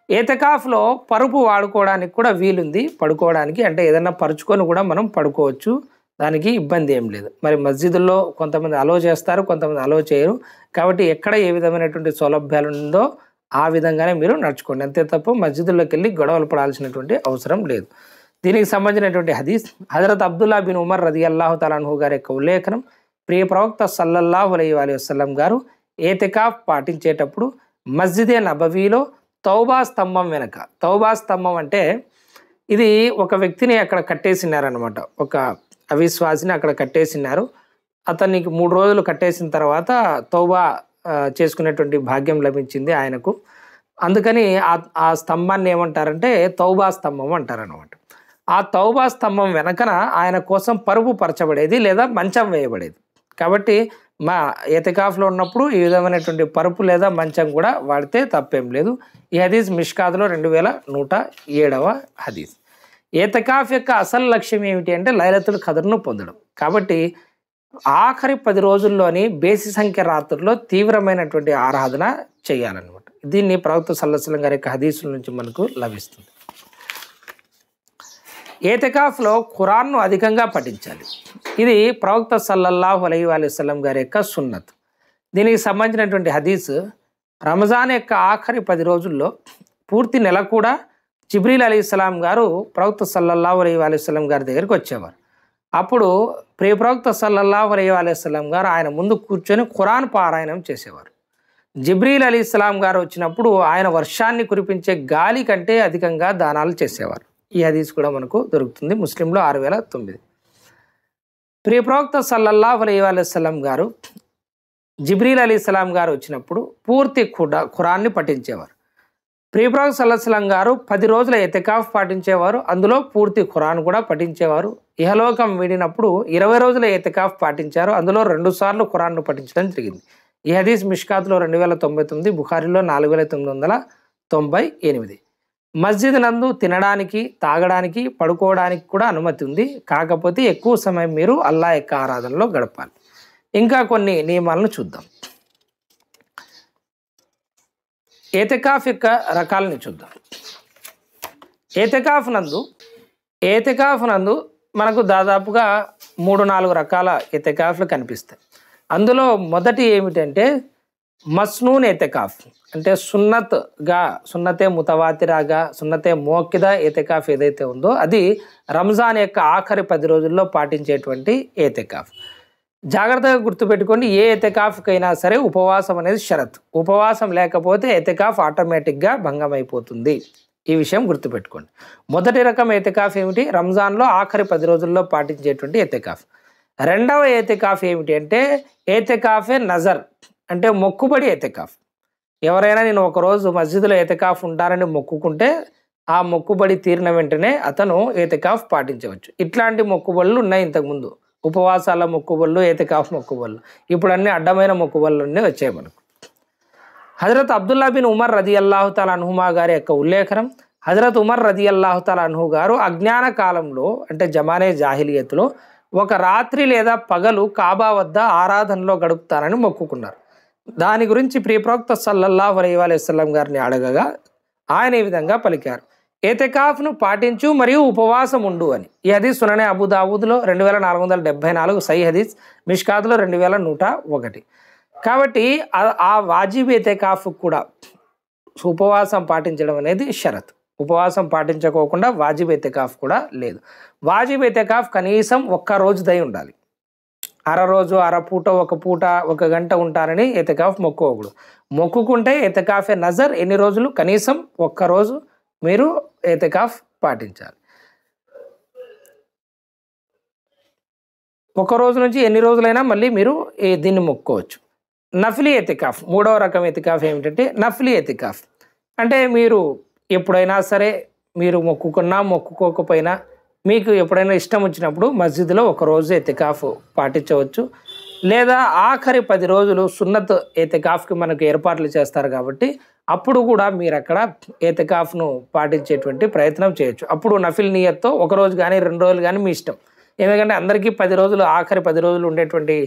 ఏతికాఫ్లో పరుపు వాడుకోవడానికి కూడా వీలుంది, పడుకోవడానికి. అంటే ఏదైనా పరుచుకొని కూడా మనం పడుకోవచ్చు, దానికి ఇబ్బంది ఏం లేదు. మరి మస్జిదుల్లో కొంతమంది అలో చేస్తారు, కొంతమంది అలో చేయరు. కాబట్టి ఎక్కడ ఏ విధమైనటువంటి సౌలభ్యాలు ఉందో ఆ విధంగానే మీరు నడుచుకోండి. అంతే తప్ప మస్జిదుల్లోకి వెళ్ళి గొడవలు పడాల్సినటువంటి అవసరం లేదు. దీనికి సంబంధించినటువంటి హదీస్, హజరత్ అబ్దుల్లా బిన్ ఉమర్ రదియల్లాహు తఆలా అన్హు గారి యొక్క ఉల్లేఖనం, ప్రవక్త సల్లల్లాహు అలైహి వసల్లం గారు ఏతికాఫ్ పాటించేటప్పుడు మస్జిదే నబవీలో తౌబా స్తంభం వెనక, తౌబా స్తంభం అంటే ఇది ఒక వ్యక్తిని అక్కడ కట్టేసినారనమాట. ఒక అవిశ్వాసిని అక్కడ కట్టేసినారు. అతనికి 3 రోజులు కట్టేసిన తర్వాత తౌబా చేసుకునేటువంటి భాగ్యం లభించింది ఆయనకు. అందుకని ఆ స్తంభాన్ని ఏమంటారంటే తౌబా స్తంభం అంటారనమాట. ఆ తౌబా స్తంభం వెనకన ఆయన కోసం పరుపు పరచబడేది లేదా మంచం వేయబడేది. కాబట్టి మా ఏతికాఫ్లో ఉన్నప్పుడు ఈ విధమైనటువంటి పరుపు లేదా మంచం కూడా వాడితే తప్పేం లేదు. ఈ హదీస్ మిష్కాత్లో 2107వ హదీస్. ఏతికాఫ్ యొక్క అసలు లక్ష్యం ఏమిటి అంటే లైలతుల్ ఖద్ర్ను పొందడం. కాబట్టి ఆఖరి 10 రోజుల్లోని బేసి సంఖ్య రాత్రుల్లో తీవ్రమైనటువంటి ఆరాధన చేయాలన్నమాట. దీన్ని ప్రవక్త సల్లల్లాహు అలైహి వసల్లం గారి యొక్క హదీసుల నుంచి మనకు లభిస్తుంది. ఏతికాఫ్లో ఖురాన్ను అధికంగా పఠించాలి. ఇది ప్రవక్త సల్లల్లాహు అలైహి వసల్లం గారి యొక్క సున్నత్. దీనికి సంబంధించినటువంటి హదీస్, రంజాన్ యొక్క ఆఖరి 10 రోజుల్లో పూర్తి నెల కూడా జిబ్రీల్ అలీస్లాం గారు ప్రవక్త సల్లల్లాహు అలైహి వసల్లం గారి దగ్గరికి వచ్చేవారు. అప్పుడు ప్రవక్త సల్లల్లాహు అలైహి వసల్లం గారు ఆయన ముందు కూర్చొని ఖురాన్ పారాయణం చేసేవారు. జిబ్రీల్ అలీస్లాం గారు వచ్చినప్పుడు ఆయన వర్షాన్ని కురిపించే గాలి కంటే అధికంగా దానాలు చేసేవారు. ఈ హదీస్ కూడా మనకు దొరుకుతుంది ముస్లింలో 6009. ప్రవక్త సల్లల్లాహు అలైహి వసల్లం గారు జిబ్రీల్ అలీస్లాం గారు వచ్చినప్పుడు పూర్తి ఖురాన్ని పఠించేవారు. ప్రవక్త సల్లల్లాహు అలైహి వసల్లం గారు 10 రోజుల ఎతికాఫ్ పాటించేవారు. అందులో పూర్తి ఖురాన్ కూడా పఠించేవారు. ఇహలోకం వీడినప్పుడు 20 రోజుల ఎతికాఫ్ పాటించారు. అందులో 2 సార్లు ఖురాన్ను పఠించడం జరిగింది. ఈ హదీస్ మిష్కాత్లో 2099, బుఖారిలో 4998. మస్జిద్ నందు తినడానికి, తాగడానికి, పడుకోవడానికి కూడా అనుమతి ఉంది. కాకపోతే ఎక్కువ సమయం మీరు అల్లాహ్ యొక్క ఆరాధనలో గడపాలి. ఇంకా కొన్ని నియమాలను చూద్దాం. ఏతికాఫ్ యొక్క రకాలని చూద్దాం. ఏతికాఫ్ నందు మనకు దాదాపుగా 3-4 రకాల ఏతికాఫ్లు కనిపిస్తాయి. అందులో మొదటి ఏమిటంటే మస్నూన్ ఏతికాఫ్, అంటే సున్నతే ముతవాతిరాగా, సున్నతే మోక్కిదా ఏతికాఫ్ ఏదైతే ఉందో అది రంజాన్ యొక్క ఆఖరి 10 రోజుల్లో పాటించేటువంటి ఏతికాఫ్. జాగ్రత్తగా గుర్తుపెట్టుకోండి, ఏ ఎతికాఫ్కైనా సరే ఉపవాసం అనేది షరత్. ఉపవాసం లేకపోతే ఎతికాఫ్ ఆటోమేటిక్గా భంగం అయిపోతుంది. ఈ విషయం గుర్తుపెట్టుకోండి. మొదటి రకం ఎతికాఫ్ ఏమిటి? రంజాన్లో ఆఖరి 10 రోజుల్లో పాటించేటువంటి ఎతికాఫ్. రెండవ ఎతికాఫ్ ఏమిటి అంటే ఏతికాఫే నజర్, అంటే మొక్కుబడి ఎతికాఫ్. ఎవరైనా నేను ఒకరోజు మస్జిద్లో ఎతికాఫ్ ఉంటానని మొక్కుకుంటే ఆ మొక్కుబడి తీరిన వెంటనే అతను ఎతికాఫ్ పాటించవచ్చు. ఇట్లాంటి మొక్కుబడులు ఉన్నాయి ఇంతకుముందు, ఉపవాసాల మొక్కుబళ్ళు, ఏతికాఫ్ మొక్కుబళ్ళు. ఇప్పుడు అన్ని అడ్డమైన మొక్కుబళ్ళు అన్నీ వచ్చాయి మనకు. హజరత్ అబ్దుల్లా బిన్ ఉమర్ రదియల్లాహు తఆలా అన్హుమా గారి యొక్క ఉల్లేఖనం, హజరత్ ఉమర్ రదియల్లాహు తఆలా అన్హు గారు అజ్ఞాన కాలంలో, అంటే జమానే జాహిలియత్లో ఒక రాత్రి లేదా పగలు కాబా వద్ద ఆరాధనలో గడుపుతారని మొక్కుకున్నారు. దాని గురించి ప్రవక్త సల్లల్లాహు అలైహి వసల్లం గారిని అడగగా ఆయన ఈ విధంగా పలికారు, ఏతికాఫ్ను పాటించు మరియు ఉపవాసం ఉండు అని. ఈ హదీస్ సుననే అబూ దావూద్లో 2474, సహీ హదీస్ మిష్కాత్లో 2101. కాబట్టి ఆ వాజిబ్ ఏతికాఫ్ కూడా ఉపవాసం పాటించడం అనేది షరత్. ఉపవాసం పాటించకోకుండా వాజిబ్ ఏతికాఫ్ కూడా లేదు. వాజిబ్ ఏతికాఫ్ కనీసం 1 రోజుదై ఉండాలి. అర రోజు, అరపూట, 1 పూట, 1 గంట ఉంటారని ఏతికాఫ్ మొక్కుకోకూడదు. మొక్కుకుంటే ఏతికాఫే నజర్, ఎన్ని రోజులు? కనీసం 1 రోజు మీరు ఏతికాఫ్ పాటించాలి. 1 రోజు నుంచి ఎన్ని రోజులైనా మళ్ళీ మీరు దీన్ని మొక్కుకోవచ్చు. నఫ్లీ ఏతికాఫ్, 3వ రకం ఏతికాఫ్ ఏమిటంటే నఫ్లీ ఏతికాఫ్. అంటే మీరు ఎప్పుడైనా సరే మీరు మొక్కుకున్నా మొక్కుకోకపోయినా మీకు ఎప్పుడైనా ఇష్టం వచ్చినప్పుడు మస్జిద్లో 1 రోజు ఏతికాఫ్ పాటించవచ్చు. లేదా ఆఖరి 10 రోజులు సున్నత్ ఏతికాఫ్కి మనకు ఏర్పాట్లు చేస్తారు కాబట్టి అప్పుడు కూడా మీరు అక్కడ ఏతికాఫ్ను పాటించేటువంటి ప్రయత్నం చేయొచ్చు. అప్పుడు నఫిల్ నియత్తో 1 రోజు కానీ 2 రోజులు కానీ మీ ఇష్టం. ఎందుకంటే అందరికీ 10 రోజులు, ఆఖరి 10 రోజులు ఉండేటువంటి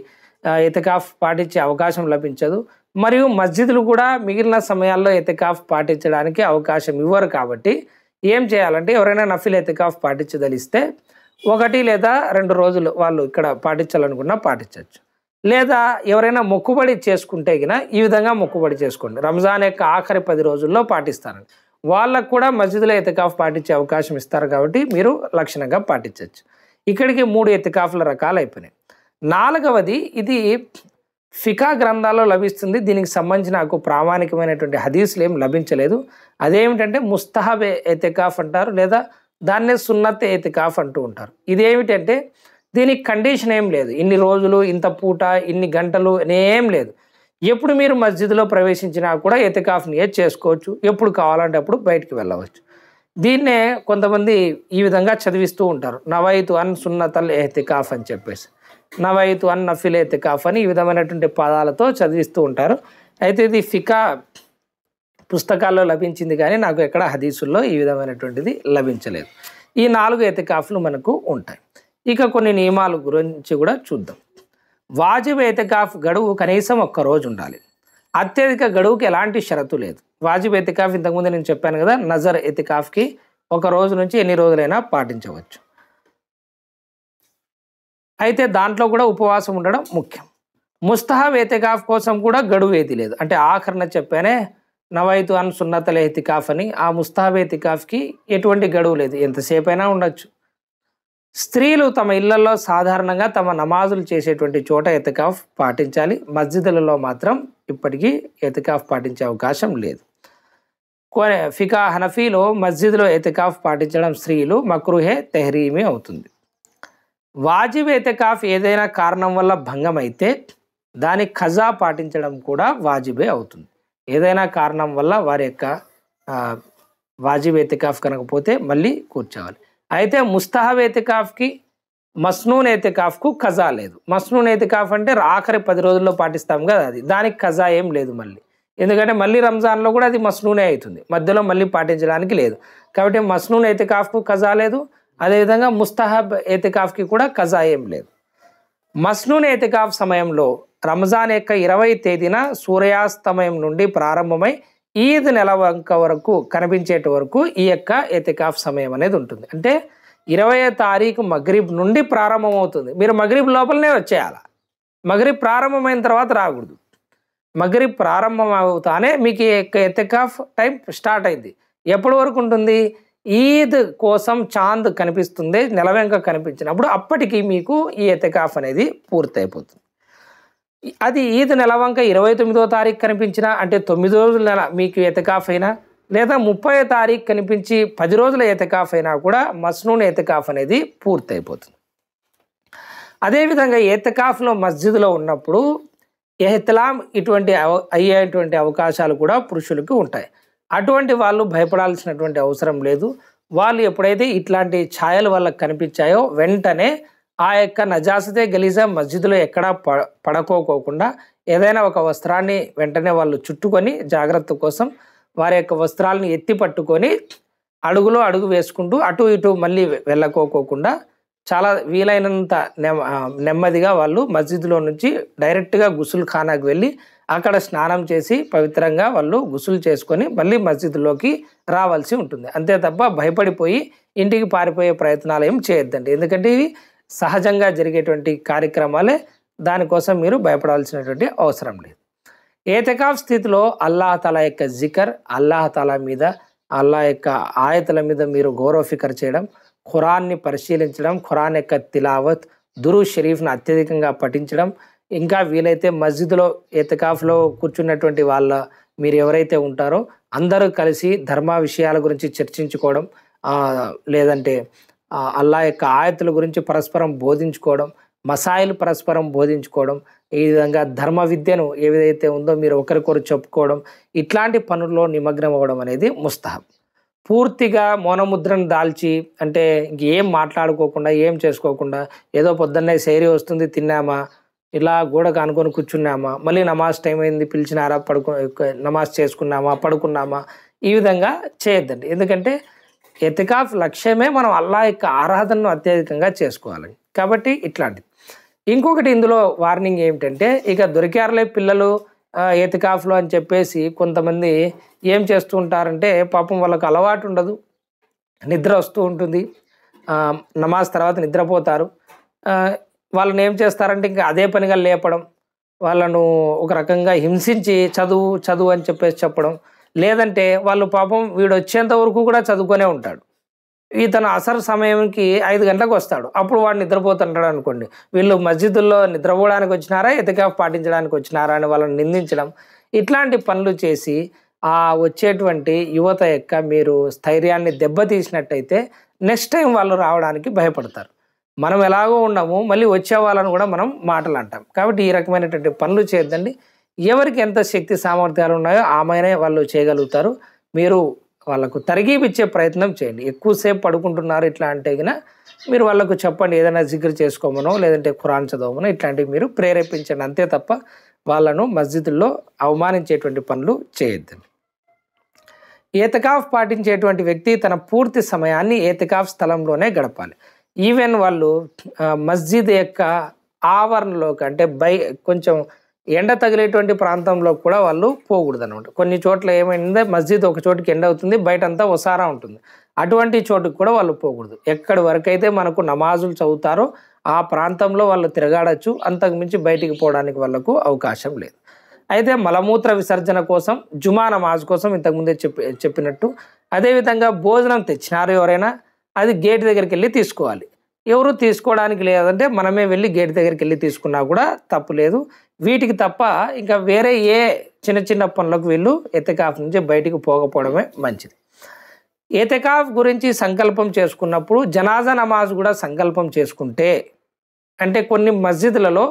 ఏతికాఫ్ పాటించే అవకాశం లభించదు. మరియు మస్జిద్లు కూడా మిగిలిన సమయాల్లో ఏతికాఫ్ పాటించడానికి అవకాశం ఇవ్వరు. కాబట్టి ఏం చేయాలంటే ఎవరైనా నఫిల్ ఏతికాఫ్ పాటించదలిస్తే 1 లేదా 2 రోజులు వాళ్ళు ఇక్కడ పాటించాలనుకున్నా పాటించవచ్చు. లేదా ఎవరైనా మొక్కుబడి చేసుకుంటే గిన ఈ విధంగా మొక్కుబడి చేసుకోండి, రంజాన్ యొక్క ఆఖరి 10 రోజుల్లో పాటిస్తారని. వాళ్ళకు కూడా మస్జిద్లో ఏతికాఫ్ పాటించే అవకాశం ఇస్తారు కాబట్టి మీరు లక్షణంగా పాటించవచ్చు. ఇక్కడికి 3 ఏతికాఫ్ల రకాలు అయిపోయినాయి. 4వది, ఇది ఫికా గ్రంథాల్లో లభిస్తుంది. దీనికి సంబంధించి నాకు ప్రామాణికమైనటువంటి హదీసులు ఏం లభించలేదు. అదేమిటంటే ముస్తహబ్ ఏతికాఫ్ అంటారు, లేదా దాన్నే సున్నత్ ఏతికాఫ్ అంటూ ఉంటారు. ఇదేమిటంటే దీనికి కండిషన్ ఏం లేదు, ఇన్ని రోజులు, ఇంత పూట, ఇన్ని గంటలు ఏం లేదు. ఎప్పుడు మీరు మస్జిద్లో ప్రవేశించినా కూడా ఏతికాఫ్ నియత్ చేసుకోవచ్చు. ఎప్పుడు కావాలంటే అప్పుడు బయటికి వెళ్ళవచ్చు. దీన్నే కొంతమంది ఈ విధంగా చదివిస్తూ ఉంటారు, నవైతు అన్ సున్నతల్ ఏతికాఫ్ అని చెప్పేసి, నవైతు అన్ నఫిల్ ఏతికాఫ్ అని ఈ విధమైనటువంటి పదాలతో చదివిస్తూ ఉంటారు. అయితే ఇది ఫికా పుస్తకాల్లో లభించింది కానీ నాకు ఎక్కడ హదీసుల్లో ఈ విధమైనటువంటిది లభించలేదు. ఈ 4 ఏతికాఫ్లు మనకు ఉంటాయి. ఇక కొన్ని నియమాల గురించి కూడా చూద్దాం. వాజిబ్ ఏతికాఫ్ గడువు కనీసం 1 రోజు ఉండాలి. అత్యధిక గడువుకి ఎలాంటి షరతు లేదు. వాజిబ్ ఏతికాఫ్ ఇంతకుముందు నేను చెప్పాను కదా, నజర్ ఏతికాఫ్కి ఒక రోజు నుంచి ఎన్ని రోజులైనా పాటించవచ్చు. అయితే దాంట్లో కూడా ఉపవాసం ఉండడం ముఖ్యం. ముస్తహబ్ ఎతికాఫ్ కోసం కూడా గడువు ఏది లేదు. అంటే ఆఖరణ చెప్పానే నవైతు అన్ సున్నతల్ ఎతికాఫ్ అని. ఆ ముస్తహబ్ ఎతికాఫ్కి ఎటువంటి గడువు లేదు, ఎంతసేపు అయినా ఉండొచ్చు. స్త్రీలు తమ ఇళ్లలో సాధారణంగా తమ నమాజులు చేసేటువంటి చోట ఎతికాఫ్ పాటించాలి. మస్జిదులలో మాత్రం ఇప్పటికీ ఎతికాఫ్ పాటించే అవకాశం లేదు. ఫికా హనఫీలో మస్జిద్లో ఎతికాఫ్ పాటించడం స్త్రీలు మక్రూహే తెహ్రీమీ అవుతుంది. వాజిబ్ ఎతికాఫ్ ఏదైనా కారణం వల్ల భంగం అయితే దాని ఖజా పాటించడం కూడా వాజిబే అవుతుంది. ఏదైనా కారణం వల్ల వారి యొక్క వాజిబ్ ఎతికాఫ్ కనకపోతే మళ్ళీ కూర్చోవాలి. అయితే ముస్తహబ్ ఎతికాఫ్కి మస్నూన్ ఎతికాఫ్కు ఖజా లేదు. మస్నూన్ ఎతికాఫ్ అంటే ఆఖరి 10 రోజుల్లో పాటిస్తాం కదా, అది దానికి ఖజా ఏం లేదు మళ్ళీ. ఎందుకంటే మళ్ళీ రంజాన్లో కూడా అది మస్నూనే అవుతుంది, మధ్యలో మళ్ళీ పాటించడానికి లేదు. కాబట్టి మస్నూన్ ఎతికాఫ్కు ఖజా లేదు, అదేవిధంగా ముస్తహబ్ ఎతికాఫ్కి కూడా ఖజా ఏం లేదు. మస్నూన్ ఎతికాఫ్ సమయంలో రంజాన్ యొక్క 20వ తేదీన సూర్యాస్తమయం నుండి ప్రారంభమై ఈద్ నెలవంక వరకు కనిపించేటి వరకు ఈ యొక్క ఎతికాఫ్ సమయం అనేది ఉంటుంది. అంటే 20వ తారీఖు మగ్రిబ్ నుండి ప్రారంభమవుతుంది. మీరు మగ్రిబ్ లోపలనే వచ్చేయాలి, మగ్రిబ్ ప్రారంభమైన తర్వాత రాకూడదు. మగ్రిబ్ ప్రారంభం అవుతానే మీకు ఈ యొక్క ఎతికాఫ్ టైం స్టార్ట్ అయింది. ఎప్పటి వరకు ఉంటుంది? ఈద్ కోసం చాంద్ కనిపిస్తుంది, నెలవెంక కనిపించినప్పుడు అప్పటికి మీకు ఈ ఎతికాఫ్ అనేది పూర్తయిపోతుంది. అది ఈద్ నెలవంక 29వ తారీఖు కనిపించినా, అంటే 9 రోజుల నెల మీకు ఎతికాఫ్ అయినా, లేదా 30వ తారీఖు కనిపించి 10 రోజుల ఎతికాఫ్ అయినా కూడా మస్నూన్ ఎతికాఫ్ అనేది పూర్తయిపోతుంది. అదేవిధంగా ఎతికాఫ్లో మస్జిద్లో ఉన్నప్పుడు ఎహ్తిలాం అయ్యేటువంటి అవకాశాలు కూడా పురుషులకు ఉంటాయి. అటువంటి వాళ్ళు భయపడాల్సినటువంటి అవసరం లేదు. వాళ్ళు ఎప్పుడైతే ఇట్లాంటి ఛాయలు వాళ్ళకి కనిపించాయో వెంటనే ఆ యొక్క నజాసతే గలీజా మస్జిద్లో ఎక్కడా పడకోకుండా ఏదైనా ఒక వస్త్రాన్ని వెంటనే వాళ్ళు చుట్టుకొని జాగ్రత్త కోసం వారి యొక్క వస్త్రాలను ఎత్తి పట్టుకొని అడుగులో అడుగు వేసుకుంటూ అటు ఇటు మళ్ళీ వెళ్ళకోకుండా చాలా వీలైనంత నెమ్మదిగా వాళ్ళు మస్జిద్లో నుంచి డైరెక్ట్గా గుసుల్ ఖానాకు వెళ్ళి అక్కడ స్నానం చేసి పవిత్రంగా వాళ్ళు గుసులు చేసుకొని మళ్ళీ మస్జిద్లోకి రావాల్సి ఉంటుంది. అంతే తప్ప భయపడిపోయి ఇంటికి పారిపోయే ప్రయత్నాలు ఏం చేయొద్దండి. ఎందుకంటే ఇవి సహజంగా జరిగేటువంటి కార్యక్రమాలే, దానికోసం మీరు భయపడాల్సినటువంటి అవసరం లేదు. ఎతికాఫ్ స్థితిలో అల్లాహ్ తాలా యొక్క జికర్, అల్లాహ్ తాలా మీద, అల్లాహ్ యొక్క ఆయతల మీద మీరు గౌరవ ఫికర్ చేయడం, ఖురాన్ని పరిశీలించడం, ఖురాన్ యొక్క తిలావత్, దురూద్ షరీఫ్ను అత్యధికంగా పఠించడం, ఇంకా వీలైతే మస్జిద్లో ఎతికాఫ్లో కూర్చున్నటువంటి మీరు ఎవరైతే ఉంటారో అందరూ కలిసి ధర్మ విషయాల గురించి చర్చించుకోవడం, లేదంటే అల్లాహ్ యొక్క ఆయతుల గురించి పరస్పరం బోధించుకోవడం, మసాయిలు పరస్పరం బోధించుకోవడం, ఈ విధంగా ధర్మ విద్యను ఏదైతే ఉందో మీరు ఒకరికొకరు చెప్పుకోవడం, ఇట్లాంటి పనుల్లో నిమగ్నం అవ్వడం అనేది ముస్తహబ్. పూర్తిగా మౌనముద్రను దాల్చి, అంటే ఇంకేం మాట్లాడుకోకుండా ఏం చేసుకోకుండా ఏదో పొద్దున్నే శైరీ వస్తుంది తిన్నామా, ఇలా గోడకు అనుకొని కూర్చున్నామా, మళ్ళీ నమాజ్ టైం అయింది పిలిచినారా, నమాజ్ చేసుకున్నామా, పడుకున్నామా, ఈ విధంగా చేయొద్దండి. ఎందుకంటే ఎతికాఫ్ లక్ష్యమే మనం అల్లాహ్ యొక్క ఆరాధనను అత్యధికంగా చేసుకోవాలని. కాబట్టి ఇట్లాంటిది. ఇంకొకటి ఇందులో వార్నింగ్ ఏమిటంటే, ఇక దొరికారులే పిల్లలు ఎతికాఫ్లో అని చెప్పేసి కొంతమంది ఏం చేస్తూ ఉంటారంటే, పాపం వాళ్ళకు అలవాటు ఉండదు, నిద్ర వస్తూ ఉంటుంది, నమాజ్ తర్వాత నిద్రపోతారు. వాళ్ళని ఏం చేస్తారంటే ఇంకా అదే పనిగా లేపడం, వాళ్ళను ఒక రకంగా హింసించి చదువు అని చెప్పేసి చెప్పడం, లేదంటే వాళ్ళు పాపం వీడు వచ్చేంత వరకు కూడా చదువుకొనే ఉంటాడు. ఇతను అసర్ సమయంకి 5 గంటలకు వస్తాడు, అప్పుడు వాడు నిద్రపోతుంటాడు అనుకోండి. వీళ్ళు మస్జిదుల్లో నిద్రపోవడానికి వచ్చినారా, ఎతికాఫ్ పాటించడానికి వచ్చినారా అని వాళ్ళని నిందించడం, ఇట్లాంటి పనులు చేసి ఆ వచ్చేటువంటి యువత యొక్క మీరు స్థైర్యాన్ని దెబ్బతీసినట్టయితే నెక్స్ట్ టైం వాళ్ళు రావడానికి భయపడతారు. మనం ఎలాగో ఉన్నాము, మళ్ళీ వచ్చే వాళ్ళని కూడా మనం మాటలు అంటాం. కాబట్టి ఈ రకమైనటువంటి పనులు చేయొద్దండి. ఎవరికి ఎంత శక్తి సామర్థ్యాలు ఉన్నాయో ఆమెనే వాళ్ళు చేయగలుగుతారు. మీరు వాళ్ళకు తరగీబ్ ఇచ్చే ప్రయత్నం చేయండి. ఎక్కువసేపు పడుకుంటున్నారు ఇట్లా అంటే కనుక మీరు వాళ్ళకు చెప్పండి, ఏదైనా జిక్ర్ చేసుకోమనో లేదంటే ఖురాన్ చదవమనో ఇట్లాంటివి మీరు ప్రేరేపించండి. అంతే తప్ప వాళ్ళను మస్జిదుల్లో అవమానించేటువంటి పనులు చేయొద్దండి. ఎతికాఫ్ పాటించేటువంటి వ్యక్తి తన పూర్తి సమయాన్ని ఎతికాఫ్ స్థలంలోనే గడపాలి. ఈవెన్ వాళ్ళు మస్జిద్ యొక్క ఆవరణలోకి, అంటే కొంచెం ఎండ తగిలేటువంటి ప్రాంతంలో కూడా వాళ్ళు పోకూడదు అనమాట. కొన్ని చోట్ల ఏమైందంటే మస్జిద్ ఒక చోటుకి ఎండ అవుతుంది, బయట అంతా ఒసారా ఉంటుంది, అటువంటి చోటుకు కూడా వాళ్ళు పోకూడదు. ఎక్కడి వరకైతే మనకు నమాజులు చదువుతారో ఆ ప్రాంతంలో వాళ్ళు తిరగాడచ్చు, అంతకు మించి బయటికి పోవడానికి వాళ్ళకు అవకాశం లేదు. అయితే మలమూత్ర విసర్జన కోసం, జుమా నమాజ్ కోసం ఇంతకుముందే చెప్పినట్టు, అదేవిధంగా భోజనం తెచ్చినారు ఎవరైనా, అది గేట్ దగ్గరికి వెళ్ళి తీసుకోవాలి. ఎవరు తీసుకోవడానికి లేదంటే మనమే వెళ్ళి గేట్ దగ్గరికి వెళ్ళి తీసుకున్నా కూడా తప్పు లేదు. వీటికి తప్ప ఇంకా వేరే ఏ చిన్న చిన్న పనులకు వీళ్ళు ఎతికాఫ్ నుంచి బయటికి పోకపోవడమే మంచిది. ఎతికాఫ్ గురించి సంకల్పం చేసుకున్నప్పుడు జనాజా నమాజ్ కూడా సంకల్పం చేసుకుంటే, అంటే కొన్ని మస్జిద్లలో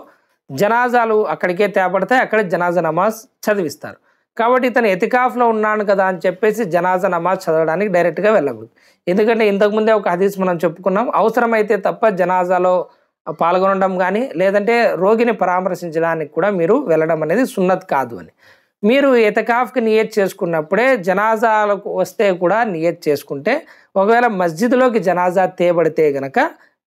జనాజాలు అక్కడికే తేపడతాయి, అక్కడే జనాజా నమాజ్ చదివిస్తారు. కాబట్టి ఇతను ఎతికాఫ్లో ఉన్నాను కదా అని చెప్పేసి జనాజా నమాజ్ చదవడానికి డైరెక్ట్గా వెళ్ళకూడదు. ఎందుకంటే ఇంతకుముందే ఒక హదీస్ మనం చెప్పుకున్నాం, అవసరమైతే తప్ప జనాజాలో పాల్గొనడం కానీ లేదంటే రోగిని పరామర్శించడానికి కూడా మీరు వెళ్ళడం అనేది సున్నత్ కాదు అని. మీరు ఎతికాఫ్కి నియత్ చేసుకున్నప్పుడే జనాజాలకు వస్తే కూడా నియత్ చేసుకుంటే, ఒకవేళ మస్జిద్లోకి జనాజా తేబడితే గనక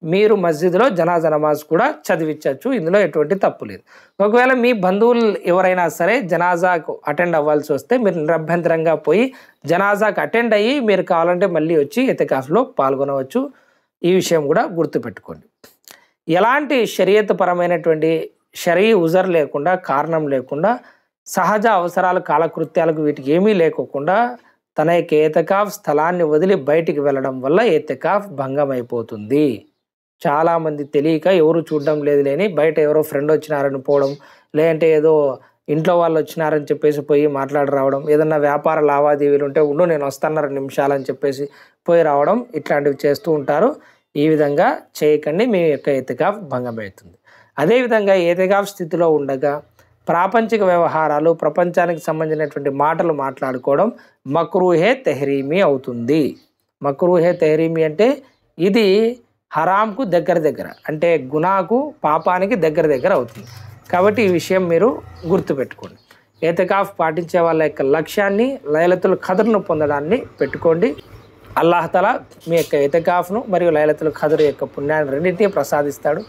మీరు మస్జిద్లో జనాజా నమాజ్ కూడా చదివించవచ్చు, ఇందులో ఎటువంటి తప్పు లేదు. ఒకవేళ మీ బంధువులు ఎవరైనా సరే జనాజాకు అటెండ్ అవ్వాల్సి వస్తే మీరు నిరభ్యంతరంగా పోయి జనాజాకు అటెండ్ అయ్యి మీరు కావాలంటే మళ్ళీ వచ్చి ఎతికాఫ్లో పాల్గొనవచ్చు. ఈ విషయం కూడా గుర్తుపెట్టుకోండి. ఎలాంటి షరియత్ పరమైనటువంటి షరఈ ఉజర్ లేకుండా, కారణం లేకుండా, సహజ అవసరాలు కాలకృత్యాలకు వీటికి ఏమీ లేకోకుండా తన యొక్క ఎతికాఫ్ స్థలాన్ని వదిలి బయటికి వెళ్ళడం వల్ల ఎతికాఫ్ భంగం అయిపోతుంది. చాలామంది తెలియక ఎవరు చూడడం లేదు లేని బయట ఎవరో ఫ్రెండ్ వచ్చినారని పోవడం, లేదంటే ఏదో ఇంట్లో వాళ్ళు వచ్చినారని చెప్పేసి పోయి మాట్లాడి రావడం, ఏదన్నా వ్యాపార లావాదేవీలు ఉంటే ఉండు నేను వస్తాను 2 నిమిషాలని చెప్పేసి పోయి రావడం, ఇట్లాంటివి చేస్తూ ఉంటారు. ఈ విధంగా చేయకండి, మీ యొక్క ఎతికాఫ్ భంగం అవుతుంది. అదేవిధంగా ఎతికాఫ్ స్థితిలో ఉండగా ప్రాపంచిక వ్యవహారాలు, ప్రపంచానికి సంబంధించినటువంటి మాటలు మాట్లాడుకోవడం మక్రూహే తెహ్రీమీ అవుతుంది. మక్రూహే తెహ్రీమీ అంటే ఇది హరాంకు దగ్గర, అంటే గునాకు, పాపానికి దగ్గర అవుతుంది. కాబట్టి ఈ విషయం మీరు గుర్తుపెట్టుకోండి. ఎతికాఫ్ పాటించే వాళ్ళ యొక్క లక్ష్యాన్ని లైలతుల్ ఖద్ర్ను పొందడాన్ని పెట్టుకోండి. అల్లాహ్ తఆలా మీ యొక్క ఎతికాఫ్ను మరియు లైలతుల్ ఖద్ర్ యొక్క పుణ్యాన్ని రెండింటినీ ప్రసాదిస్తాడు.